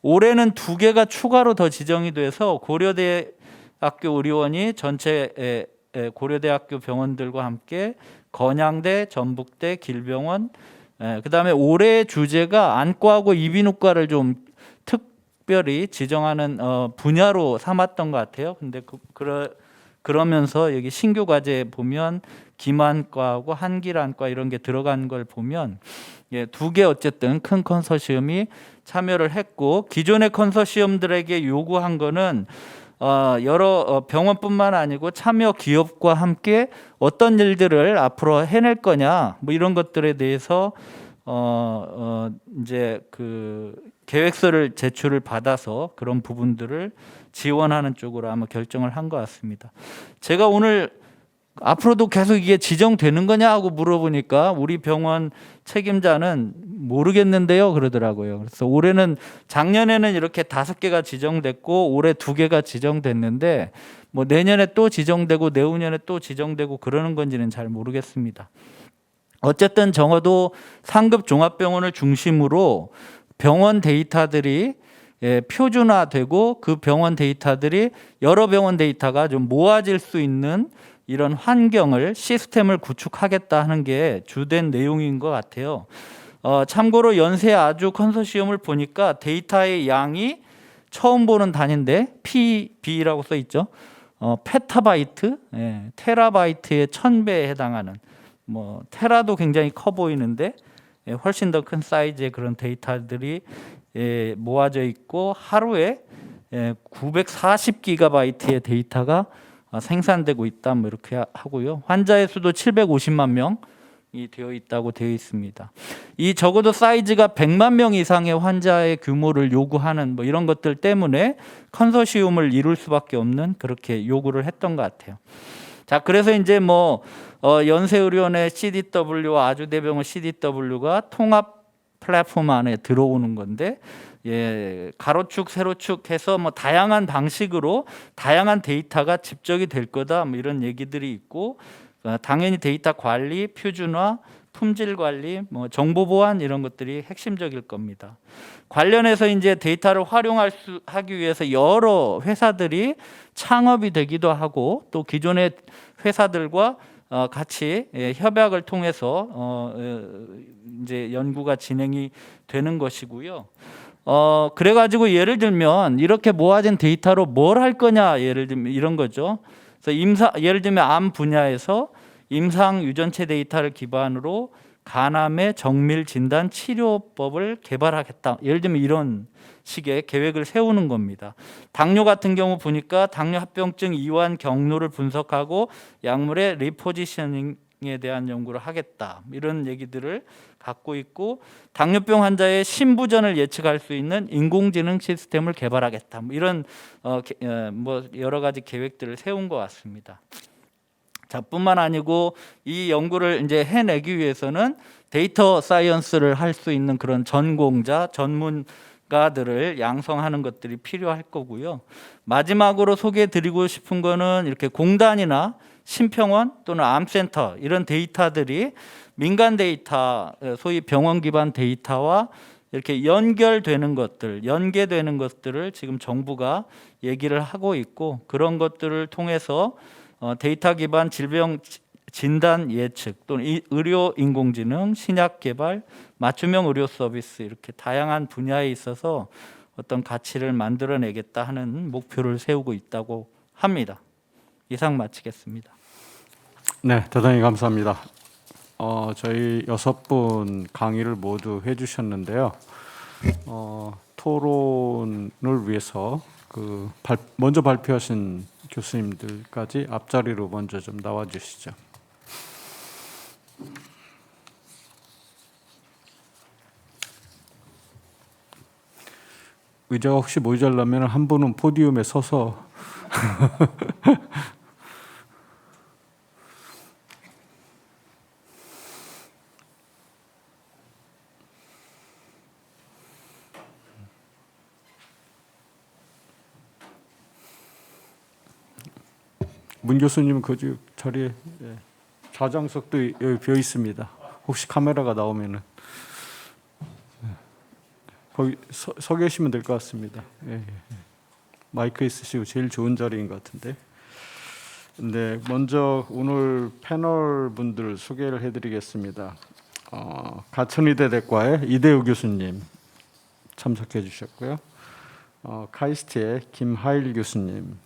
올해는 2개가 추가로 더 지정이 돼서 고려대학교 의료원이 전체 고려대학교 병원들과 함께 건양대, 전북대, 길병원, 그다음에 올해 주제가 안과하고 이비인후과를 좀 특별히 지정하는 분야로 삼았던 것 같아요. 근데 그러면서 여기 신규 과제에 보면 김안과하고 한길안과 이런 게 들어간 걸 보면 2개 어쨌든 큰 컨소시엄이 참여를 했고 기존의 컨소시엄들에게 요구한 거는 여러 병원뿐만 아니고 참여 기업과 함께 어떤 일들을 앞으로 해낼 거냐 뭐 이런 것들에 대해서 이제 그 계획서를 제출을 받아서 그런 부분들을 지원하는 쪽으로 아마 결정을 한 것 같습니다. 제가 오늘 앞으로도 계속 이게 지정되는 거냐 하고 물어보니까 우리 병원 책임자는 모르겠는데요 그러더라고요. 그래서 올해는 작년에는 이렇게 5개가 지정됐고 올해 2개가 지정됐는데 뭐 내년에 또 지정되고 내후년에 또 지정되고 그러는 건지는 잘 모르겠습니다. 어쨌든 적어도 상급 종합병원을 중심으로 병원 데이터들이 표준화되고 그 병원 데이터들이 여러 병원 데이터가 좀 모아질 수 있는 이런 환경을 시스템을 구축하겠다 하는 게 주된 내용인 것 같아요. 참고로 연세 아주 컨소시엄을 보니까 데이터의 양이 처음 보는 단위인데 PB라고 써 있죠. 페타바이트, 테라바이트의 1000배에 해당하는 뭐 테라도 굉장히 커 보이는데 훨씬 더 큰 사이즈의 그런 데이터들이 모아져 있고 하루에 940기가바이트의 데이터가 생산되고 있다 뭐 이렇게 하고요. 환자의 수도 750만 명이 되어 있다고 되어 있습니다. 이 적어도 사이즈가 100만 명 이상의 환자의 규모를 요구하는 뭐 이런 것들 때문에 컨소시엄을 이룰 수밖에 없는 그렇게 요구를 했던 것 같아요. 자, 그래서 이제 뭐 연세의료원의 CDW와 아주대병원 CDW가 통합 플랫폼 안에 들어오는 건데 가로축, 세로축 해서 뭐 다양한 방식으로 다양한 데이터가 집적이 될 거다, 뭐 이런 얘기들이 있고, 당연히 데이터 관리, 표준화, 품질 관리, 뭐 정보 보안 이런 것들이 핵심적일 겁니다. 관련해서 이제 데이터를 하기 위해서 여러 회사들이 창업이 되기도 하고, 또 기존의 회사들과 같이 협약을 통해서 이제 연구가 진행이 되는 것이고요. 그래가지고 예를 들면 이렇게 모아진 데이터로 뭘 할 거냐, 예를 들면 이런 거죠. 그래서 예를 들면 암 분야에서 임상 유전체 데이터를 기반으로 간암의 정밀 진단 치료법을 개발하겠다. 예를 들면 이런 식의 계획을 세우는 겁니다. 당뇨 같은 경우 보니까 당뇨 합병증 이완 경로를 분석하고 약물의 리포지셔닝에 대한 연구를 하겠다. 이런 얘기들을 갖고 있고, 당뇨병 환자의 심부전을 예측할 수 있는 인공지능 시스템을 개발하겠다. 뭐 이런 뭐 여러 가지 계획들을 세운 것 같습니다. 자, 뿐만 아니고 이 연구를 이제 해내기 위해서는 데이터 사이언스를 할 수 있는 그런 전공자, 전문가들을 양성하는 것들이 필요할 거고요. 마지막으로 소개해드리고 싶은 거는 이렇게 공단이나 심평원 또는 암센터 이런 데이터들이 민간 데이터, 소위 병원 기반 데이터와 이렇게 연계되는 것들을 지금 정부가 얘기를 하고 있고, 그런 것들을 통해서 데이터 기반 질병 진단 예측 또는 의료 인공지능, 신약 개발, 맞춤형 의료 서비스 이렇게 다양한 분야에 있어서 어떤 가치를 만들어내겠다 하는 목표를 세우고 있다고 합니다. 이상 마치겠습니다. 네, 대단히 감사합니다. 저희 6분 강의를 모두 해주셨는데요. 토론을 위해서 먼저 발표하신 교수님들까지 앞자리로 먼저 좀 나와 주시죠. 의자가 혹시 모자라면 한 분은 포디움에 서서 문 교수님은 그 자리에 좌장석도 여기 비어 있습니다. 혹시 카메라가 나오면은 거기 서 계시면 될 것 같습니다. 마이크 있으시고 제일 좋은 자리인 것 같은데. 네, 먼저 오늘 패널 분들 소개를 해드리겠습니다. 가천의대 대과의 이대우 교수님 참석해 주셨고요. 카이스트의 김하일 교수님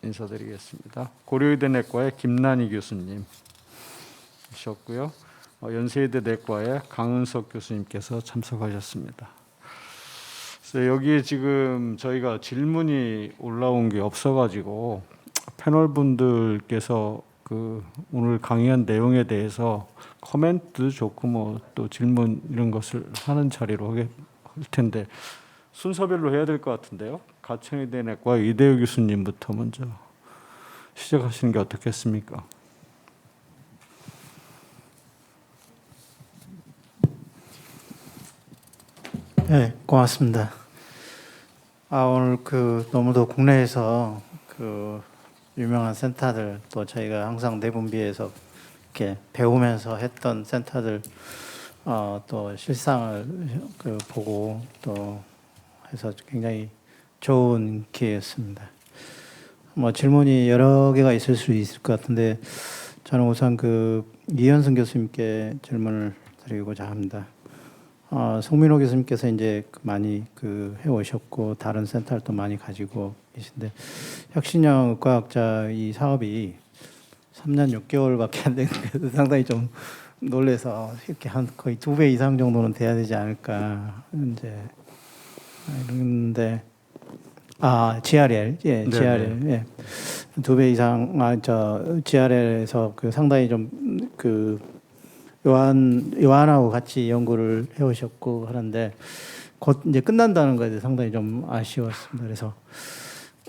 인사드리겠습니다. 고려의대 내과의 김난희 교수님이셨고요. 연세의대 내과의 강은석 교수님께서 참석하셨습니다. 그래서 여기에 지금 저희가 질문이 올라온 게 없어가지고 패널 분들께서 오늘 강의한 내용에 대해서 코멘트 좋고 뭐 또 질문 이런 것을 하는 자리로 할 텐데 순서별로 해야 될 것 같은데요. 가천의대 내과 이대우 교수님부터 먼저 시작하시는 게 어떻겠습니까? 네, 고맙습니다. 오늘 너무도 국내에서 유명한 센터들, 또 저희가 항상 내분비에서 이렇게 배우면서 했던 센터들 또 실상을 보고 또 해서 굉장히 좋은 기회였습니다. 뭐 질문이 여러 개가 있을 수 있을 것 같은데 저는 우선 이현승 교수님께 질문을 드리고자 합니다. 송민호 교수님께서 이제 많이 해오셨고 다른 센터를 또 많이 가지고 계신데 혁신형 의과학자 이 사업이 3년 6개월밖에 안 되는데 상당히 좀 놀래서 이렇게 한 거의 2배 이상 정도는 돼야 되지 않을까 이제 이런데 GRL GRL 예. 2배 이상 GRL에서 상당히 좀 요한하고 같이 연구를 해오셨고 하는데 곧 이제 끝난다는 거에 대해서 상당히 좀 아쉬웠습니다. 그래서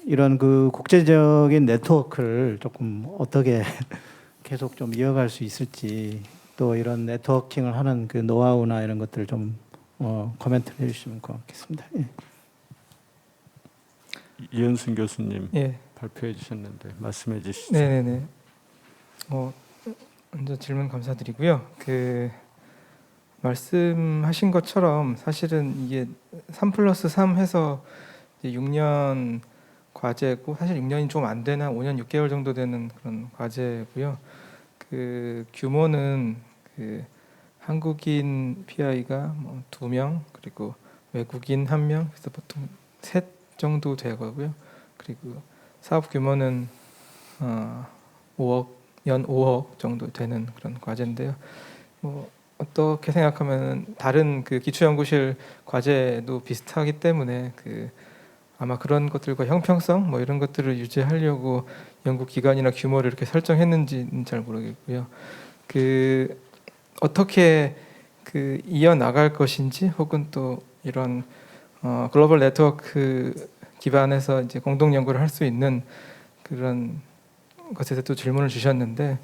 이런 국제적인 네트워크를 조금 어떻게 계속 좀 이어갈 수 있을지 또 이런 네트워킹을 하는 노하우나 이런 것들을 좀 코멘트를 해주시면 고맙겠습니다. 예. 이현승 교수님 예, 발표해 주셨는데 말씀해 주시죠. 네네네. 먼저 질문 감사드리고요. 말씀하신 것처럼 사실은 이게 3+3 해서 이제 6년 과제고, 사실 6년이 좀 안 되나 5년 6개월 정도 되는 그런 과제고요. 규모는 한국인 PI가 2명, 그리고 외국인 1명, 그래서 보통 셋 정도 되고요. 그리고 사업 규모는 5억, 연 5억 정도 되는 그런 과제인데요. 어떻게 생각하면 다른 기초연구실 과제도 비슷하기 때문에 아마 그런 것들과 형평성 이런 것들을 유지하려고 연구 기간이나 규모를 이렇게 설정했는지는 잘 모르겠고요. 어떻게 이어 나갈 것인지, 혹은 또 이런 글로벌 네트워크 기반에서 이제 공동 연구를 할 수 있는 그런 것에 대해서 또 질문을 주셨는데,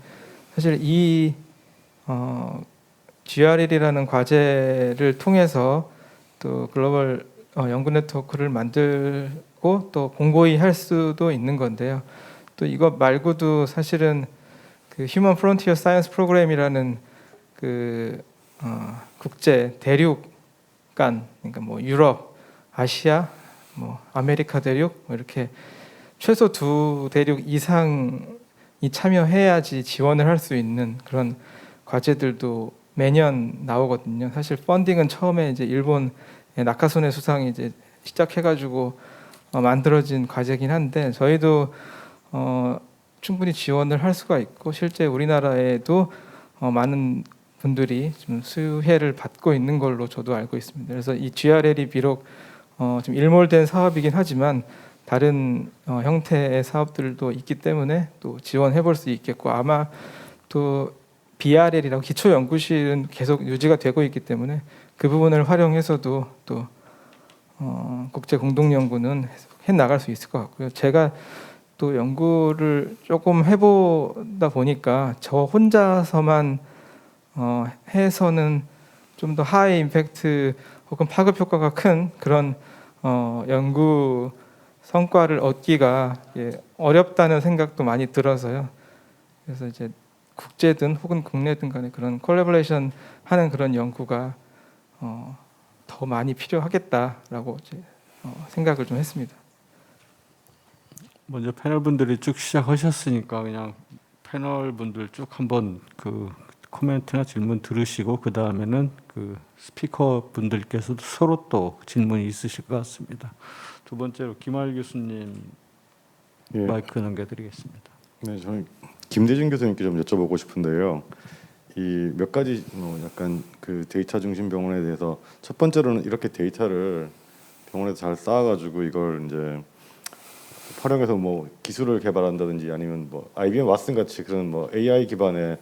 사실 이 GRL이라는 과제를 통해서 또 글로벌 연구 네트워크를 만들고 또 공고히 할 수도 있는 건데요. 또 이것 말고도 사실은 휴먼 프론티어 사이언스 프로그램이라는 국제 대륙 간, 그러니까 유럽, 아시아, 아메리카 대륙 이렇게 최소 2대륙 이상이 참여해야지 지원을 할 수 있는 그런 과제들도 매년 나오거든요. 사실 펀딩은 처음에 이제 일본 나카소네 수상이 이제 시작해가지고 만들어진 과제긴 한데, 저희도 충분히 지원을 할 수가 있고, 실제 우리나라에도 많은 분들이 좀 수혜를 받고 있는 걸로 저도 알고 있습니다. 그래서 이 GRL이 비록 좀 일몰된 사업이긴 하지만 다른 형태의 사업들도 있기 때문에 또 지원해 볼 수 있겠고, 아마 또 BRL이라고 기초연구실은 계속 유지가 되고 있기 때문에 그 부분을 활용해서도 또 국제 공동연구는 해 나갈 수 있을 것 같고요. 제가 또 연구를 조금 해보다 보니까 저 혼자서만 해서는 좀 더 하이 임팩트 혹은 파급 효과가 큰 그런 연구 성과를 얻기가 어렵다는 생각도 많이 들어서요. 그래서 이제 국제든 혹은 국내든 간에 그런 콜래보레이션 하는 그런 연구가 더 많이 필요하겠다라고 이제 생각을 좀 했습니다. 먼저 패널 분들이 쭉 시작하셨으니까 그냥 패널 분들 쭉 한번 코멘트나 질문 들으시고, 그 다음에는 스피커 분들께서도 서로 또 질문이 있으실 것 같습니다. 두 번째로 김할 교수님 마이크 넘겨드리겠습니다. 네, 저는 김대진 교수님께 좀 여쭤보고 싶은데요. 이 몇 가지 약간 데이터 중심 병원에 대해서, 첫 번째로는 이렇게 데이터를 병원에서 잘 쌓아가지고 이걸 이제 활용해서 기술을 개발한다든지, 아니면 IBM 왓슨 같이 그런 AI 기반의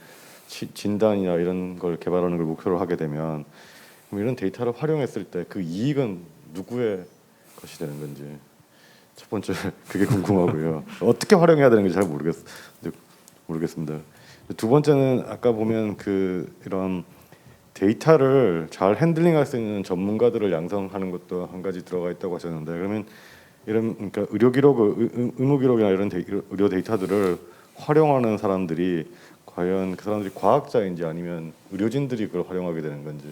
진단이나 이런 걸 개발하는 걸 목표로 하게 되면, 그럼 이런 데이터를 활용했을 때 그 이익은 누구의 것이 되는 건지 첫 번째 그게 궁금하고요. 어떻게 활용해야 되는 건지 잘 모르겠습니다. 두 번째는 아까 보면 이런 데이터를 잘 핸들링할 수 있는 전문가들을 양성하는 것도 한 가지 들어가 있다고 하셨는데, 그러면 그러니까 의료 기록, 의무 기록이나 이런 의료 데이터들을 활용하는 사람들이 과연 그 사람들이 과학자인지 아니면 의료진들이 그걸 활용하게 되는 건지,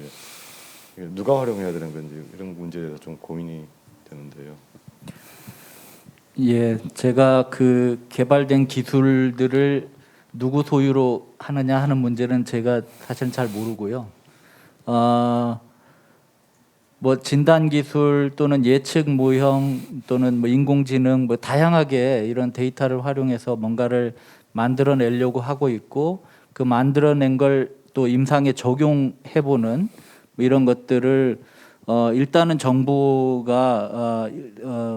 누가 활용해야 되는 건지, 이런 문제에 대해서 좀 고민이 되는데요. 예, 제가 개발된 기술들을 누구 소유로 하느냐 하는 문제는 제가 사실 잘 모르고요. 진단 기술 또는 예측 모형 또는 인공지능 다양하게 이런 데이터를 활용해서 뭔가를 만들어내려고 하고 있고, 그 만들어낸 걸 또 임상에 적용해보는 이런 것들을 일단은 정부가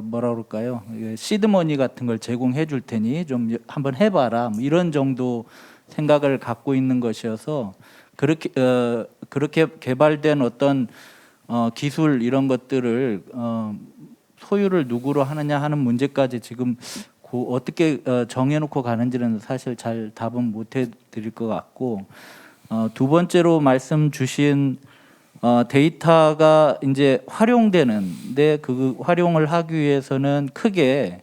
뭐라 그럴까요? 시드머니 같은 걸 제공해 줄 테니 좀 한번 해봐라, 이런 정도 생각을 갖고 있는 것이어서, 그렇게 개발된 어떤 기술 이런 것들을 소유를 누구로 하느냐 하는 문제까지 지금 어떻게 정해놓고 가는지는 사실 잘 답은 못 해드릴 것 같고, 두 번째로 말씀 주신 데이터가 이제 활용되는데 그 활용을 하기 위해서는 크게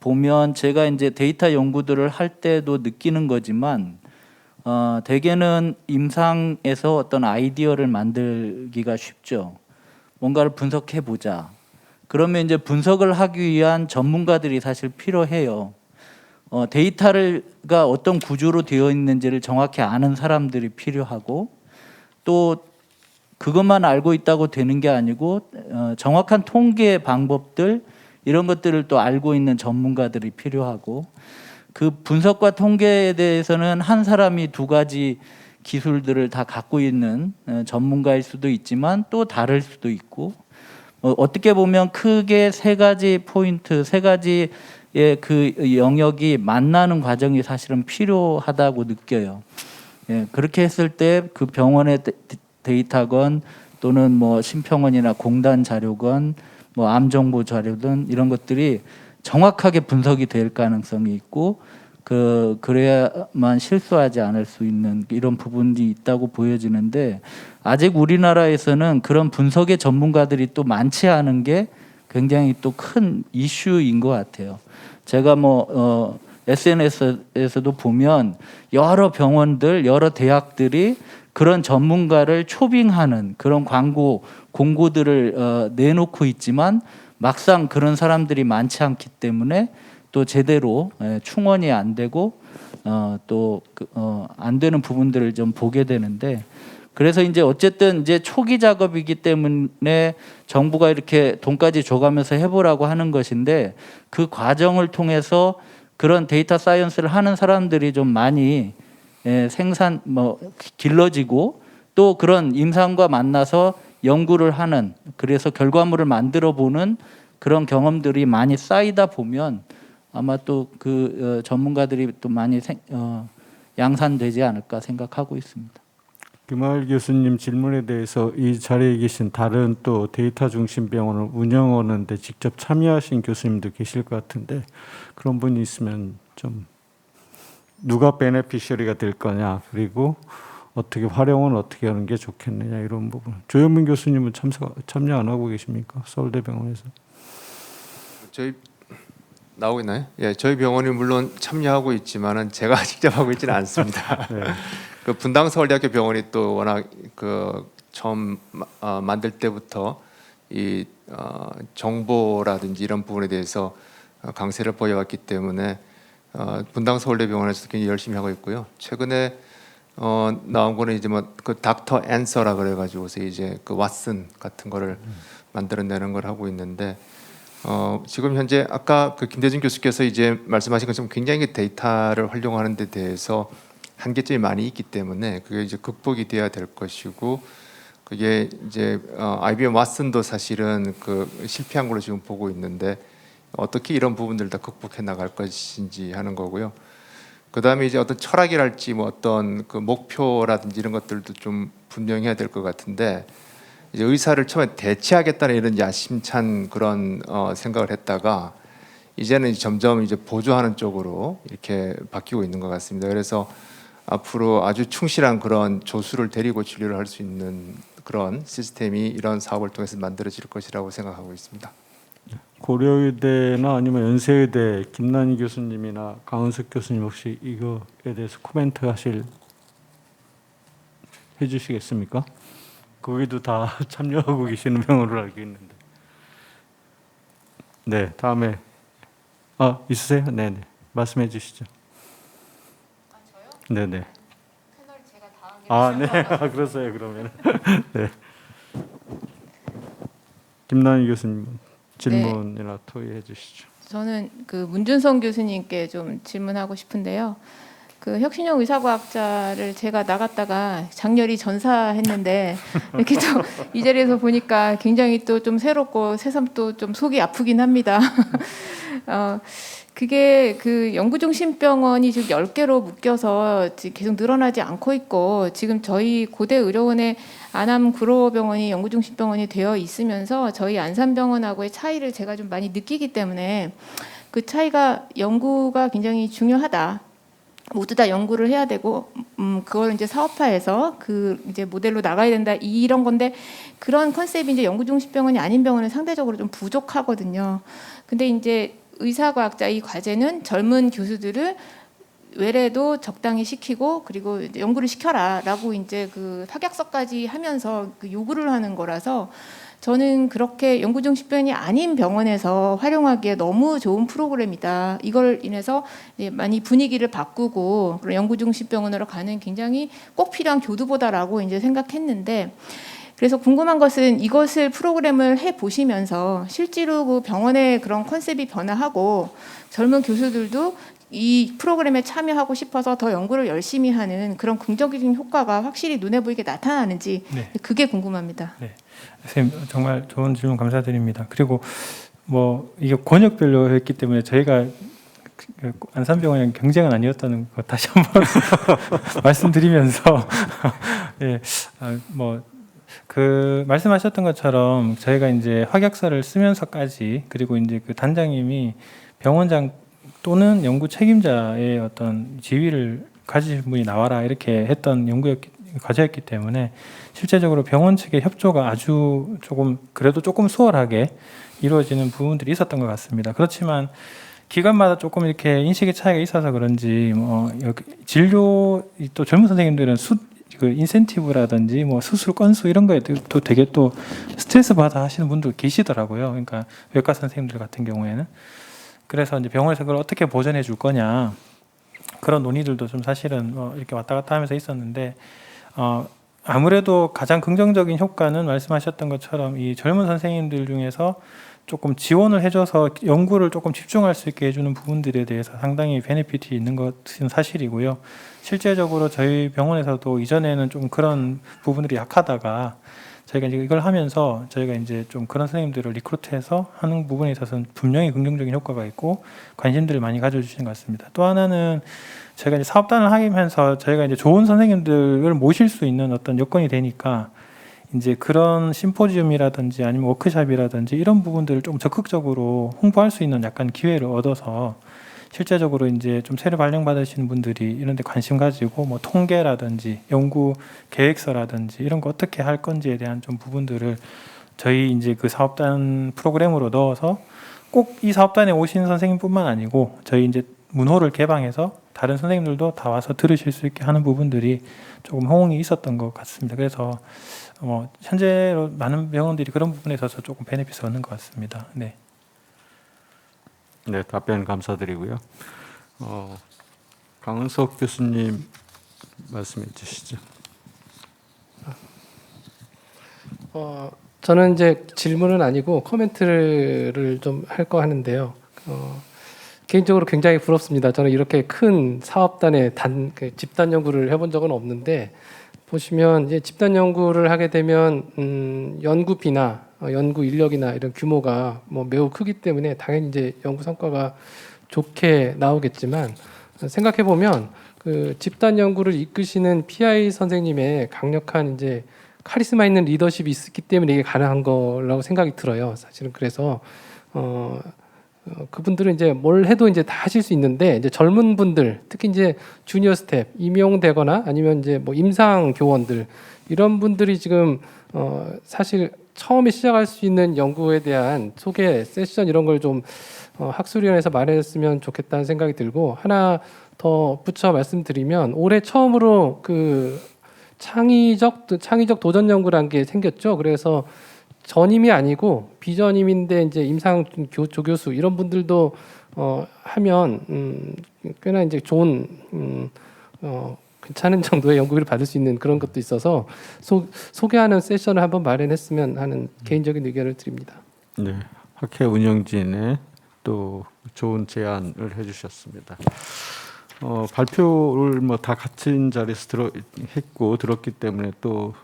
보면 제가 이제 데이터 연구들을 할 때도 느끼는 거지만 대개는 임상에서 어떤 아이디어를 만들기가 쉽죠. 뭔가를 분석해 보자. 그러면 이제 분석을 하기 위한 전문가들이 사실 필요해요. 데이터가 어떤 구조로 되어 있는지를 정확히 아는 사람들이 필요하고 또 그것만 알고 있다고 되는 게 아니고 정확한 통계 방법들 이런 것들을 또 알고 있는 전문가들이 필요하고 그 분석과 통계에 대해서는 한 사람이 두 가지 기술들을 다 갖고 있는 전문가일 수도 있지만 또 다를 수도 있고 어떻게 보면 크게 세 가지 포인트, 세 가지의 그 영역이 만나는 과정이 사실은 필요하다고 느껴요. 예, 그렇게 했을 때 그 병원의 데이터건 또는 뭐 심평원이나 공단 자료건 뭐 암정보 자료든 이런 것들이 정확하게 분석이 될 가능성이 있고 그래야만 실수하지 않을 수 있는 이런 부분이 있다고 보여지는데 아직 우리나라에서는 그런 분석의 전문가들이 또 많지 않은 게 굉장히 또 큰 이슈인 것 같아요. 제가 뭐 SNS에서도 보면 여러 병원들, 여러 대학들이 그런 전문가를 초빙하는 그런 공고들을 내놓고 있지만 막상 그런 사람들이 많지 않기 때문에 또 제대로 충원이 안 되고 또 안 되는 부분들을 좀 보게 되는데 그래서 이제 어쨌든 이제 초기 작업이기 때문에 정부가 이렇게 돈까지 줘가면서 해보라고 하는 것인데 그 과정을 통해서 그런 데이터 사이언스를 하는 사람들이 좀 많이 길러지고 또 그런 임상과 만나서 연구를 하는 그래서 결과물을 만들어 보는 그런 경험들이 많이 쌓이다 보면 아마 또 그 전문가들이 또 많이 양산되지 않을까 생각하고 있습니다. 김하일 교수님 질문에 대해서 이 자리에 계신 다른 또 데이터 중심 병원을 운영하는데 직접 참여하신 교수님도 계실 것 같은데 그런 분이 있으면 좀 누가 베네피셔리가 될 거냐 그리고 어떻게 활용은 어떻게 하는 게 좋겠느냐 이런 부분. 조현민 교수님은 참여 안 하고 계십니까? 서울대병원에서. 저희 나오고 있나요? 예, 저희 병원이 물론 참여하고 있지만은 제가 직접 하고 있지는 않습니다. 네. 그 분당 서울대학교 병원이 또 워낙 그 처음 만들 때부터 이 정보라든지 이런 부분에 대해서 강세를 보여왔기 때문에 분당 서울대병원에서 굉장히 열심히 하고 있고요. 최근에 나온 거는 이제 뭐 그 닥터 앤서라 그래가지고서 이제 그 왓슨 같은 거를 만들어내는 걸 하고 있는데 지금 현재 아까 그 김대중 교수께서 이제 말씀하신 것처럼 굉장히 데이터를 활용하는 데 대해서 한계점이 많이 있기 때문에 그게 이제 극복이 돼야 될 것이고 그게 이제 IBM 왓슨도 사실은 그 실패한 걸로 지금 보고 있는데 어떻게 이런 부분들을 다 극복해 나갈 것인지 하는 거고요. 그다음에 이제 어떤 철학이랄지 뭐 어떤 그 목표라든지 이런 것들도 좀 분명해야 될 것 같은데 이제 의사를 처음에 대체하겠다는 이런 야심찬 그런 생각을 했다가 이제는 이제 점점 이제 보조하는 쪽으로 이렇게 바뀌고 있는 것 같습니다. 그래서 앞으로 아주 충실한 그런 조수를 데리고 진료를 할 수 있는 그런 시스템이 이런 사업을 통해서 만들어질 것이라고 생각하고 있습니다. 고려의대나 아니면 연세의대 김난희 교수님이나 강은석 교수님 혹시 이거에 대해서 코멘트 해주시겠습니까? 거기도 다 참여하고 계시는 병원으로 알고 있는데. 네, 다음에 있으세요? 네네, 말씀해 주시죠. 저요? 네네. 패널 제가 다 하게 네, 그러세요 그러면. 네. 김난희 교수님 질문이나 토의해 주시죠. 저는 그 문준성 교수님께 좀 질문하고 싶은데요. 그 혁신형 의사과학자를 제가 나갔다가 장렬히 전사했는데 이렇게 또 이 자리에서 보니까 굉장히 또 좀 새롭고 새삼 또 좀 속이 아프긴 합니다. 그게 그 연구중심병원이 지금 10개로 묶여서 계속 늘어나지 않고 있고 지금 저희 고대의료원의 안암구로병원이 연구중심병원이 되어 있으면서 저희 안산병원하고의 차이를 제가 좀 많이 느끼기 때문에 그 차이가 연구가 굉장히 중요하다. 모두 다 연구를 해야 되고 그걸 이제 사업화해서 그 이제 모델로 나가야 된다 이런 건데 그런 컨셉이 이제 연구 중심 병원이 아닌 병원은 상대적으로 좀 부족하거든요. 근데 이제 의사과학자 이 과제는 젊은 교수들을 외래도 적당히 시키고 그리고 이제 연구를 시켜라라고 이제 그 확약서까지 하면서 그 요구를 하는 거라서 저는 그렇게 연구 중심 병원이 아닌 병원에서 활용하기에 너무 좋은 프로그램이다. 이걸 인해서 이제 많이 분위기를 바꾸고 그런 연구 중심 병원으로 가는 굉장히 꼭 필요한 교두보다라고 이제 생각했는데 그래서 궁금한 것은 이것을 프로그램을 해 보시면서 실제로 그 병원의 그런 컨셉이 변화하고 젊은 교수들도 이 프로그램에 참여하고 싶어서 더 연구를 열심히 하는 그런 긍정적인 효과가 확실히 눈에 보이게 나타나는지 네. 그게 궁금합니다. 네. 선생님 정말 좋은 질문 감사드립니다. 그리고 뭐 이게 권역별로 했기 때문에 저희가 그 안산병원이랑 경쟁은 아니었다는 거 다시 한번 말씀드리면서 예, 뭐 그 말씀하셨던 것처럼 저희가 이제 확약서를 쓰면서까지 그리고 이제 그 단장님이 병원장 또는 연구 책임자의 어떤 지위를 가지신 분이 나와라 이렇게 했던 과제였기 때문에 실제적으로 병원 측의 협조가 아주 그래도 조금 수월하게 이루어지는 부분들이 있었던 것 같습니다. 그렇지만 기관마다 조금 이렇게 인식의 차이가 있어서 그런지 진료 또 젊은 선생님들은 그 인센티브라든지 뭐 수술 건수 이런 거에 또 되게 또 스트레스 받아 하시는 분도 계시더라고요. 그러니까 외과 선생님들 같은 경우에는. 그래서 이제 병원에서 그걸 어떻게 보전해 줄 거냐 그런 논의들도 좀 사실은 이렇게 왔다 갔다 하면서 있었는데 아무래도 가장 긍정적인 효과는 말씀하셨던 것처럼 이 젊은 선생님들 중에서 조금 지원을 해줘서 연구를 조금 집중할 수 있게 해주는 부분들에 대해서 상당히 베네핏이 있는 것은 사실이고요. 실제적으로 저희 병원에서도 이전에는 좀 그런 부분들이 약하다가 저희가 이제 이걸 하면서 저희가 이제 좀 그런 선생님들을 리크루트해서 하는 부분에 있어서는 분명히 긍정적인 효과가 있고 관심들을 많이 가져주시는 것 같습니다. 또 하나는 저희가 이제 사업단을 하면서 저희가 이제 좋은 선생님들을 모실 수 있는 어떤 여건이 되니까 이제 그런 심포지움이라든지 아니면 워크숍이라든지 이런 부분들을 좀 적극적으로 홍보할 수 있는 약간 기회를 얻어서 실제적으로 이제 좀 세례 발령 받으시는 분들이 이런 데 관심 가지고 뭐 통계라든지 연구 계획서라든지 이런 거 어떻게 할 건지에 대한 좀 부분들을 저희 이제 그 사업단 프로그램으로 넣어서 꼭 이 사업단에 오신 선생님뿐만 아니고 저희 이제 문호를 개방해서 다른 선생님들도 다 와서 들으실 수 있게 하는 부분들이 조금 호응이 있었던 것 같습니다. 그래서 현재로 많은 병원들이 그런 부분에 있어서 조금 베네핏을 얻는 것 같습니다. 네. 네, 답변 감사드리고요. 강은석 교수님 말씀해 주시죠. 저는 이제 질문은 아니고 코멘트를 좀 할 거 하는데요. 개인적으로 굉장히 부럽습니다. 저는 이렇게 큰 사업단의 집단 연구를 해본 적은 없는데 보시면 이제 집단 연구를 하게 되면 연구비나 연구 인력이나 이런 규모가 매우 크기 때문에 당연히 이제 연구 성과가 좋게 나오겠지만 생각해 보면 그 집단 연구를 이끄시는 PI 선생님의 강력한 이제 카리스마 있는 리더십이 있었기 때문에 이게 가능한 거라고 생각이 들어요. 사실은 그래서 그분들은 이제 뭘 해도 이제 다 하실 수 있는데 이제 젊은 분들 특히 이제 주니어 스텝 임용되거나 아니면 이제 임상 교원들 이런 분들이 지금 사실 처음에 시작할 수 있는 연구에 대한 소개 세션 이런 걸 좀 학술위원회에서 마련했으면 좋겠다는 생각이 들고 하나 더 붙여 말씀드리면 올해 처음으로 그 창의적 도전 연구라는 게 생겼죠. 그래서 전임이 아니고 비전임인데 이제 임상 조교수 이런 분들도 하면 꽤나 이제 좋은 괜찮은 정도의 연구비를 받을 수 있는 그런 것도 있어서 소개하는 세션을 한번 마련했으면 하는 개인적인 의견을 드립니다. 네, 학회 운영진의 또 좋은 제안을 해주셨습니다. 발표를 다 같은 자리에서 들었기 때문에 또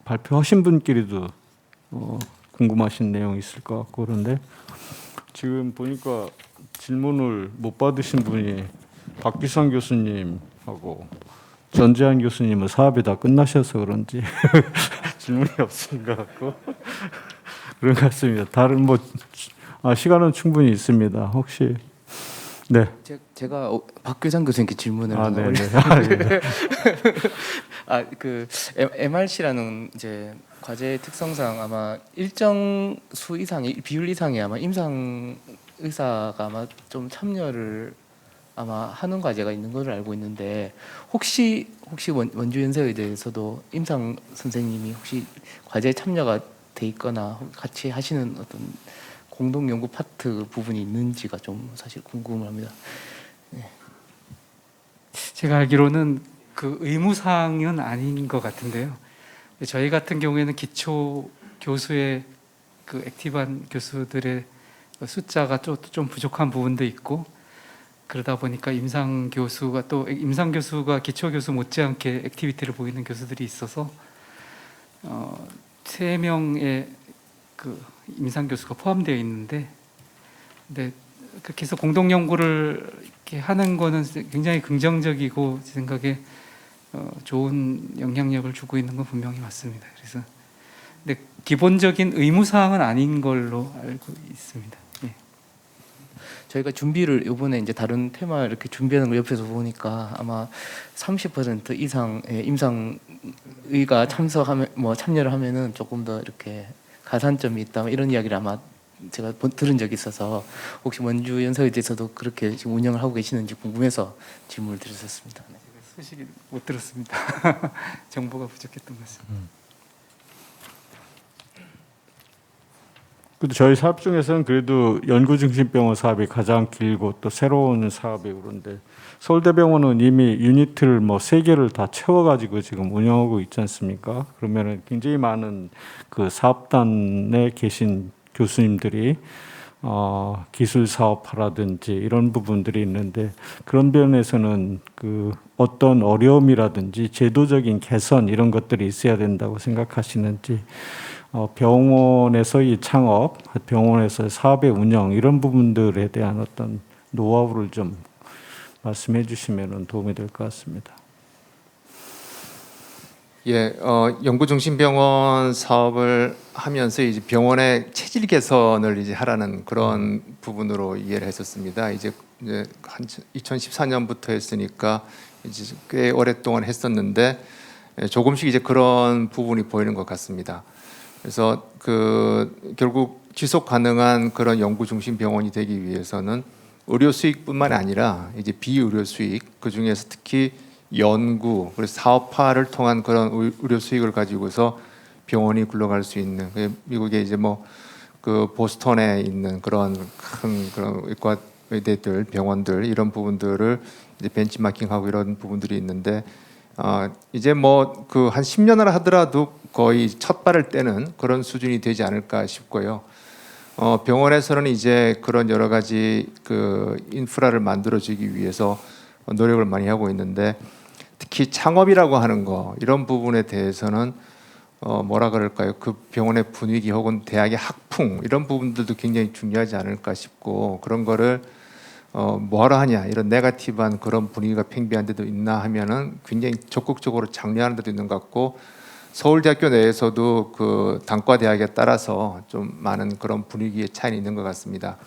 발표하신 분끼리도 궁금하신 내용이 있을 것 같고 그런데 지금 보니까 질문을 못 받으신 분이 박기상 교수님하고 전재한 교수님은 사업이 다 끝나셔서 그런지 질문이 없으신 것 같고 그런 것 같습니다. 다른 시간은 충분히 있습니다. 혹시 네. 제가 박교장 교수님께 질문을 아, 하나 네. 올렸는데 그 MRC라는 이제 과제 특성상 아마 일정 수 이상의 비율 이상의 아마 임상 의사가 아마 좀 참여를 아마 하는 과제가 있는 걸로 알고 있는데 혹시 원주연세의대에서도 임상 선생님이 혹시 과제에 참여가 돼 있거나 같이 하시는 어떤 공동 연구 파트 부분이 있는지가 좀 사실 궁금합니다. 제가 알기로는 그 의무사항은 아닌 것 같은데요. 저희 같은 경우에는 기초 교수의 그 액티브한 교수들의 숫자가 좀 부족한 부분도 있고 그러다 보니까 임상 교수가 기초 교수 못지않게 액티비티를 보이는 교수들이 있어서 3명의 그 임상 교수가 포함되어 있는데, 근데 그렇게 해서 공동 연구를 이렇게 하는 거는 굉장히 긍정적이고 제 생각에 좋은 영향력을 주고 있는 건 분명히 맞습니다. 그래서 근데 기본적인 의무 사항은 아닌 걸로 알고 있습니다. 예. 저희가 준비를 이번에 이제 다른 테마 이렇게 준비하는 걸 옆에서 보니까 아마 30% 이상의 임상의가 참여를 하면은 조금 더 이렇게 가산점이 있다 이런 이야기를 아마 제가 들은 적이 있어서 혹시 원주 연세의대에서도 그렇게 지금 운영을 하고 계시는지 궁금해서 질문을 드렸었습니다. 네. 소식이 못 들었습니다. 정보가 부족했던 것 같습니다. 근데 저희 사업 중에서는 그래도 연구중심병원 사업이 가장 길고 또 새로운 사업이 그런데 서울대병원은 이미 유니트를 3개를 다 채워가지고 지금 운영하고 있지 않습니까? 그러면은 굉장히 많은 그 사업단에 계신 교수님들이 기술 사업화라든지 이런 부분들이 있는데 그런 면에서는 그 어떤 어려움이라든지 제도적인 개선 이런 것들이 있어야 된다고 생각하시는지 병원에서의 창업, 병원에서의 사업의 운영 이런 부분들에 대한 어떤 노하우를 좀 말씀해 주시면 도움이 될 것 같습니다. 예, 연구중심병원 사업을 하면서 이제 병원의 체질 개선을 이제 하라는 그런 부분으로 이해를 했었습니다. 이제 한 2014년부터 했으니까 이제 꽤 오랫동안 했었는데 조금씩 이제 그런 부분이 보이는 것 같습니다. 그래서 결국 지속 가능한 그런 연구중심병원이 되기 위해서는 의료 수익뿐만 아니라 이제 비의료 수익, 그 중에서 특히 연구, 그리고 사업화를 통한 그런 의료 수익을 가지고서 병원이 굴러갈 수 있는 미국에 이제 그 보스턴에 있는 그런 큰 그런 의과 의대들, 병원들 이런 부분들을 이제 벤치마킹하고 이런 부분들이 있는데 이제 그 한 10년을 하더라도 거의 첫 발을 떼는 그런 수준이 되지 않을까 싶고요. 병원에서는 이제 그런 여러 가지 그 인프라를 만들어주기 위해서 노력을 많이 하고 있는데 특히 창업이라고 하는 거 이런 부분에 대해서는 뭐라 그럴까요? 그 병원의 분위기 혹은 대학의 학풍 이런 부분들도 굉장히 중요하지 않을까 싶고 그런 거를 뭐하러 하냐 이런 네거티브한 그런 분위기가 팽배한 데도 있나 하면은 굉장히 적극적으로 장려하는 데도 있는 것 같고 서울대학교 내에서도 그 단과대학에 따라서 좀 많은 그런 분위기의 차이는 있는 것 같습니다.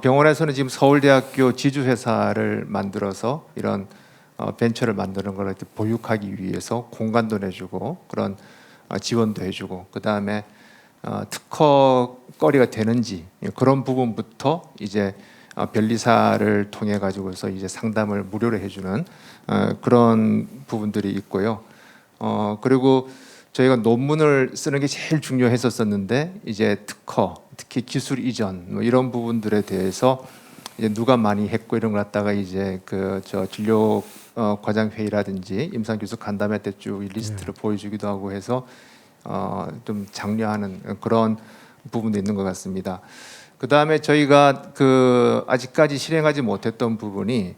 병원에서는 지금 서울대학교 지주회사를 만들어서 이런 벤처를 만드는 걸 보육하기 위해서 공간도 내주고 그런 지원도 해주고 그 다음에 특허거리가 되는지 그런 부분부터 이제 변리사를 통해 가지고서 이제 상담을 무료로 해주는 그런 부분들이 있고요. 그리고 저희가 논문을 쓰는 게 제일 중요했었는데 이제 특허, 특히 기술 이전 이런 부분들에 대해서 이제 누가 많이 했고 이런 걸 갖다가 이제 진료 과장 회의라든지 임상 교수 간담회 때 쭉 리스트를 보여주기도 하고 해서 좀 장려하는 그런 부분도 있는 것 같습니다. 그 다음에 저희가 아직까지 실행하지 못했던 부분이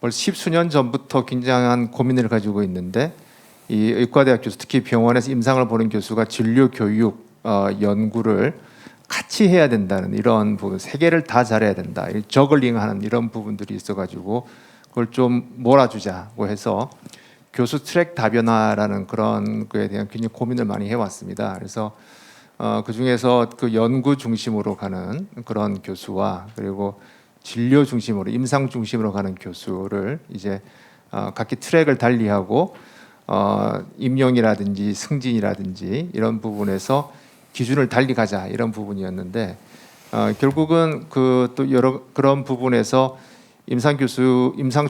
벌써 10수년 전부터 굉장한 고민을 가지고 있는데 이 의과대학 교수 특히 병원에서 임상을 보는 교수가 진료 교육 연구를 같이 해야 된다는 이런 부분 세 개를 다 잘해야 된다 저글링하는 이런 부분들이 있어가지고 그걸 좀 몰아주자고 해서 교수 트랙 다변화라는 그런 거에 대한 굉장히 고민을 많이 해왔습니다. 그래서 그 중에서 그 연구 중심으로 가는 그런 교수와 그리고 진료 중심으로 임상 중심으로 가는 교수를 이제 각기 트랙을 달리하고 임용이라든지 승진이라든지 이런 부분에서 기준을 달리 가자 이런 부분이었는데 결국은 그 또 여러 그런 부분에서 임상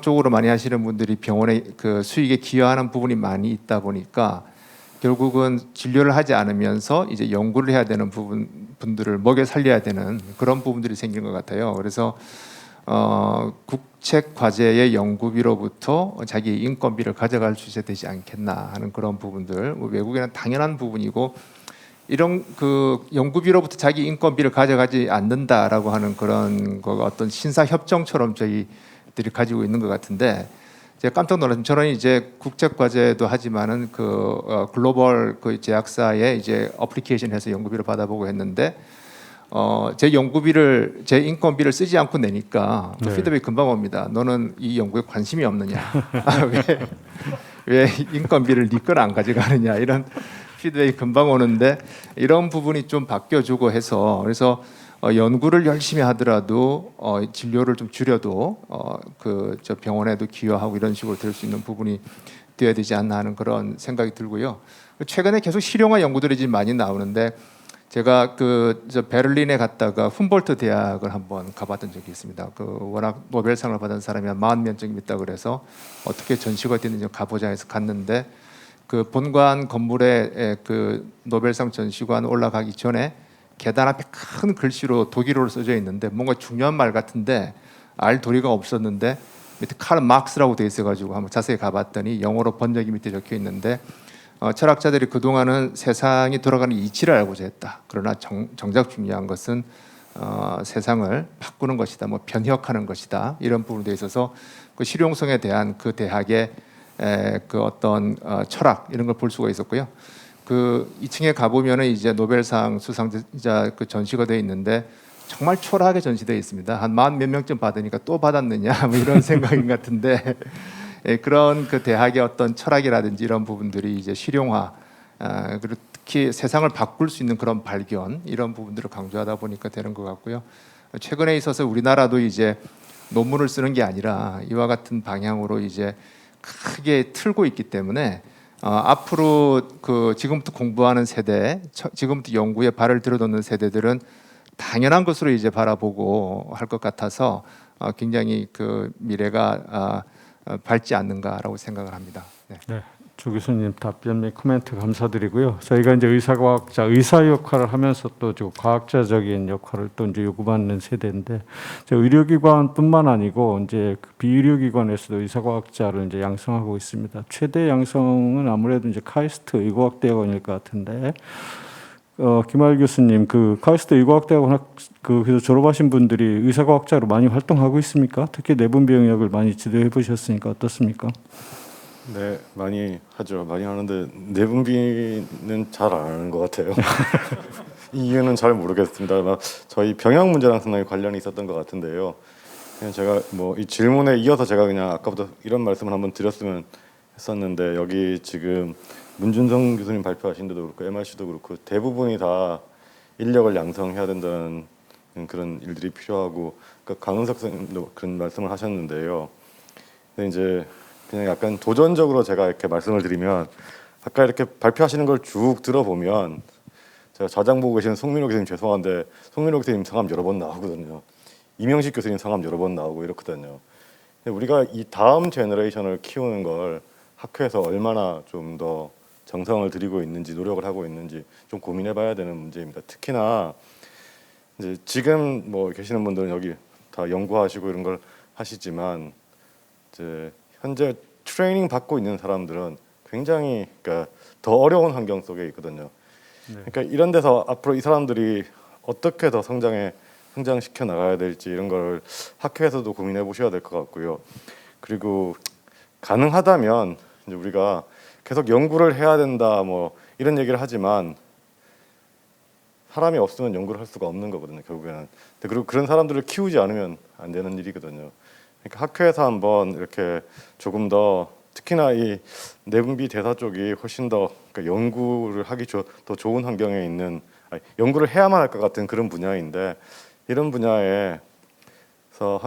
쪽으로 많이 하시는 분들이 병원의 그 수익에 기여하는 부분이 많이 있다 보니까 결국은 진료를 하지 않으면서 이제 연구를 해야 되는 분들을 먹여 살려야 되는 그런 부분들이 생긴 것 같아요. 그래서 국책 과제의 연구비로부터 자기 인건비를 가져갈 수 있어야 되지 않겠나 하는 그런 부분들, 외국에는 당연한 부분이고 이런 그 연구비로부터 자기 인건비를 가져가지 않는다라고 하는 그런 거가 어떤 신사 협정처럼 저희들이 가지고 있는 것 같은데 제가 깜짝 놀랐습니다. 저는 이제 국책 과제도 하지만은 그 글로벌 그 제약사에 이제 어플리케이션해서 연구비를 받아보고 했는데 제 인건비를 쓰지 않고 내니까 네. 피드백이 금방 옵니다. 너는 이 연구에 관심이 없느냐? 왜 인건비를 네 건 안 가져가느냐? 이런 피드백이 금방 오는데 이런 부분이 좀 바뀌어주고 해서 그래서 연구를 열심히 하더라도 진료를 좀 줄여도 그 저 병원에도 기여하고 이런 식으로 될 수 있는 부분이 되어야 되지 않나 하는 그런 생각이 들고요. 최근에 계속 실용화 연구들이 지금 많이 나오는데 제가 그 저 베를린에 갔다가 훔볼트 대학을 한번 가봤던 적이 있습니다. 그 워낙 노벨상을 받은 사람이 한 40명쯤 있다 그래서 어떻게 전시가 됐는지 가보자 해서 갔는데 그 본관 건물에 그 노벨상 전시관 올라가기 전에 계단 앞에 큰 글씨로 독일어로 써져 있는데 뭔가 중요한 말 같은데 알 도리가 없었는데 밑에 카르 막스라고 돼 있어가지고 한번 자세히 가봤더니 영어로 번역이 밑에 적혀 있는데 철학자들이 그동안은 세상이 돌아가는 이치를 알고자 했다. 그러나 정작 중요한 것은 세상을 바꾸는 것이다. 뭐 변혁하는 것이다. 이런 부분에 있어서 그 실용성에 대한 그 대학의 그 어떤 철학 이런 걸 볼 수가 있었고요. 그 2층에 가보면은 이제 노벨상 수상자 그 전시가 되어 있는데 정말 초라하게 전시되어 있습니다. 한 40몇 명쯤 받으니까 또 받았느냐 뭐 이런 생각인 같은데 그런 그 대학의 어떤 철학이라든지 이런 부분들이 이제 실용화 그리고 특히 세상을 바꿀 수 있는 그런 발견 이런 부분들을 강조하다 보니까 되는 것 같고요. 최근에 있어서 우리나라도 이제 논문을 쓰는 게 아니라 이와 같은 방향으로 이제 크게 틀고 있기 때문에 앞으로 그 지금부터 공부하는 세대, 지금부터 연구에 발을 들여놓는 세대들은 당연한 것으로 이제 바라보고 할 것 같아서 굉장히 그 미래가 밝지 않는가라고 생각을 합니다. 네. 네, 조 교수님 답변 및 코멘트 감사드리고요. 저희가 이제 의사과학자, 의사 역할을 하면서 또 과학자적인 역할을 또 이제 요구받는 세대인데, 의료기관뿐만 아니고 이제 그 비의료기관에서도 의사과학자를 이제 양성하고 있습니다. 최대 양성은 아무래도 이제 카이스트 의과학대학원일 것 같은데, 김할 교수님, 그 카이스트 의과학대학원 그래서 졸업하신 분들이 의사과학자로 많이 활동하고 있습니까? 특히 내분비 영역을 많이 지도해 보셨으니까 어떻습니까? 네, 많이 하죠. 많이 하는데 내분비는 잘 안 하는 것 같아요. 이유는 잘 모르겠습니다. 저희 병역 문제랑 상당히 관련이 있었던 것 같은데요. 그냥 제가 뭐 이 질문에 이어서 제가 그냥 아까부터 이런 말씀을 한번 드렸으면 했었는데 여기 지금 문준성 교수님 발표하신 데도 그렇고 MRC도 그렇고 대부분이 다 인력을 양성해야 된다는 그런 일들이 필요하고 그러니까 강은석 선생님도 그런 말씀을 하셨는데요. 근데 이제 그냥 약간 도전적으로 제가 이렇게 말씀을 드리면 아까 이렇게 발표하시는 걸 쭉 들어보면 제가 자장 보고 계시는 송민호 교수님 죄송한데 송민호 교수님 성함 여러 번 나오거든요. 이명식 교수님 성함 여러 번 나오고 이렇거든요. 근데 우리가 이 다음 제너레이션을 키우는 걸 학회에서 얼마나 좀 더 정성을 들이고 있는지 노력을 하고 있는지 좀 고민해봐야 되는 문제입니다. 특히나 이제 지금 뭐 계시는 분들은 여기 다 연구하시고 이런 걸 하시지만 이제 현재 트레이닝 받고 있는 사람들은 굉장히 그러니까 더 어려운 환경 속에 있거든요. 그러니까 이런 데서 앞으로 이 사람들이 어떻게 더 성장시켜 나가야 될지 이런 걸 학회에서도 고민해 보셔야 될 것 같고요. 그리고 가능하다면 이제 우리가 계속 연구를 해야 된다 뭐 이런 얘기를 하지만 사람이 없으면 연구를 할 수가 없는 거거든요. 결국에는. 그리고 그런 사람들을 키우지 않으면 안 되는 일이거든요. 그러니까 학회에서 한번 이렇게 조금 더 특히나 이 내분비 대사 쪽이 훨씬 더 그러니까 연구를 하기 더 좋은 환경에 있는 연구를 해야만 할 것 같은 그런 분야인데 이런 분야에서 그래서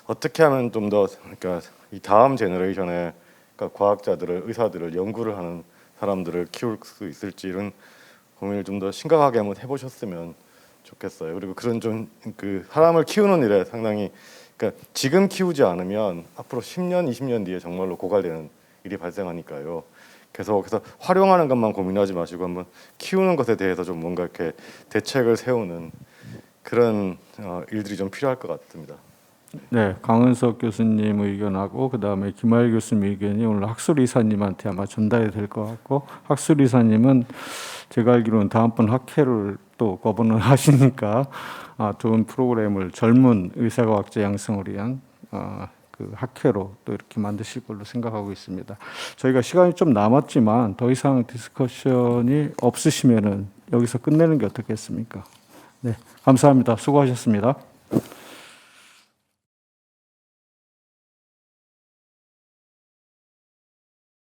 어떻게 하면 좀 더 그러니까 이 다음 제너레이션의 그러니까 과학자들을, 의사들을, 연구를 하는 사람들을 키울 수 있을지 이런 고민을 좀 더 심각하게 한번 해보셨으면 좋겠어요. 그리고 그런 좀 그 사람을 키우는 일에 상당히 그러니까 지금 키우지 않으면 앞으로 10년, 20년 뒤에 정말로 고갈되는 일이 발생하니까요. 그래서 활용하는 것만 고민하지 마시고 한번 키우는 것에 대해서 좀 뭔가 이렇게 대책을 세우는 그런 일들이 좀 필요할 것 같습니다. 네, 강은석 교수님 의견하고 그다음에 김하일 교수님 의견이 오늘 학술 이사님한테 아마 전달이 될 것 같고, 학술 이사님은 제가 알기로는 다음번 학회를 또 거부는 하시니까 좋은 프로그램을 젊은 의사과학자 양성을 위한 그 학회로 또 이렇게 만드실 걸로 생각하고 있습니다. 저희가 시간이 좀 남았지만 더 이상 디스커션이 없으시면은 여기서 끝내는 게 어떻겠습니까? 네, 감사합니다. 수고하셨습니다.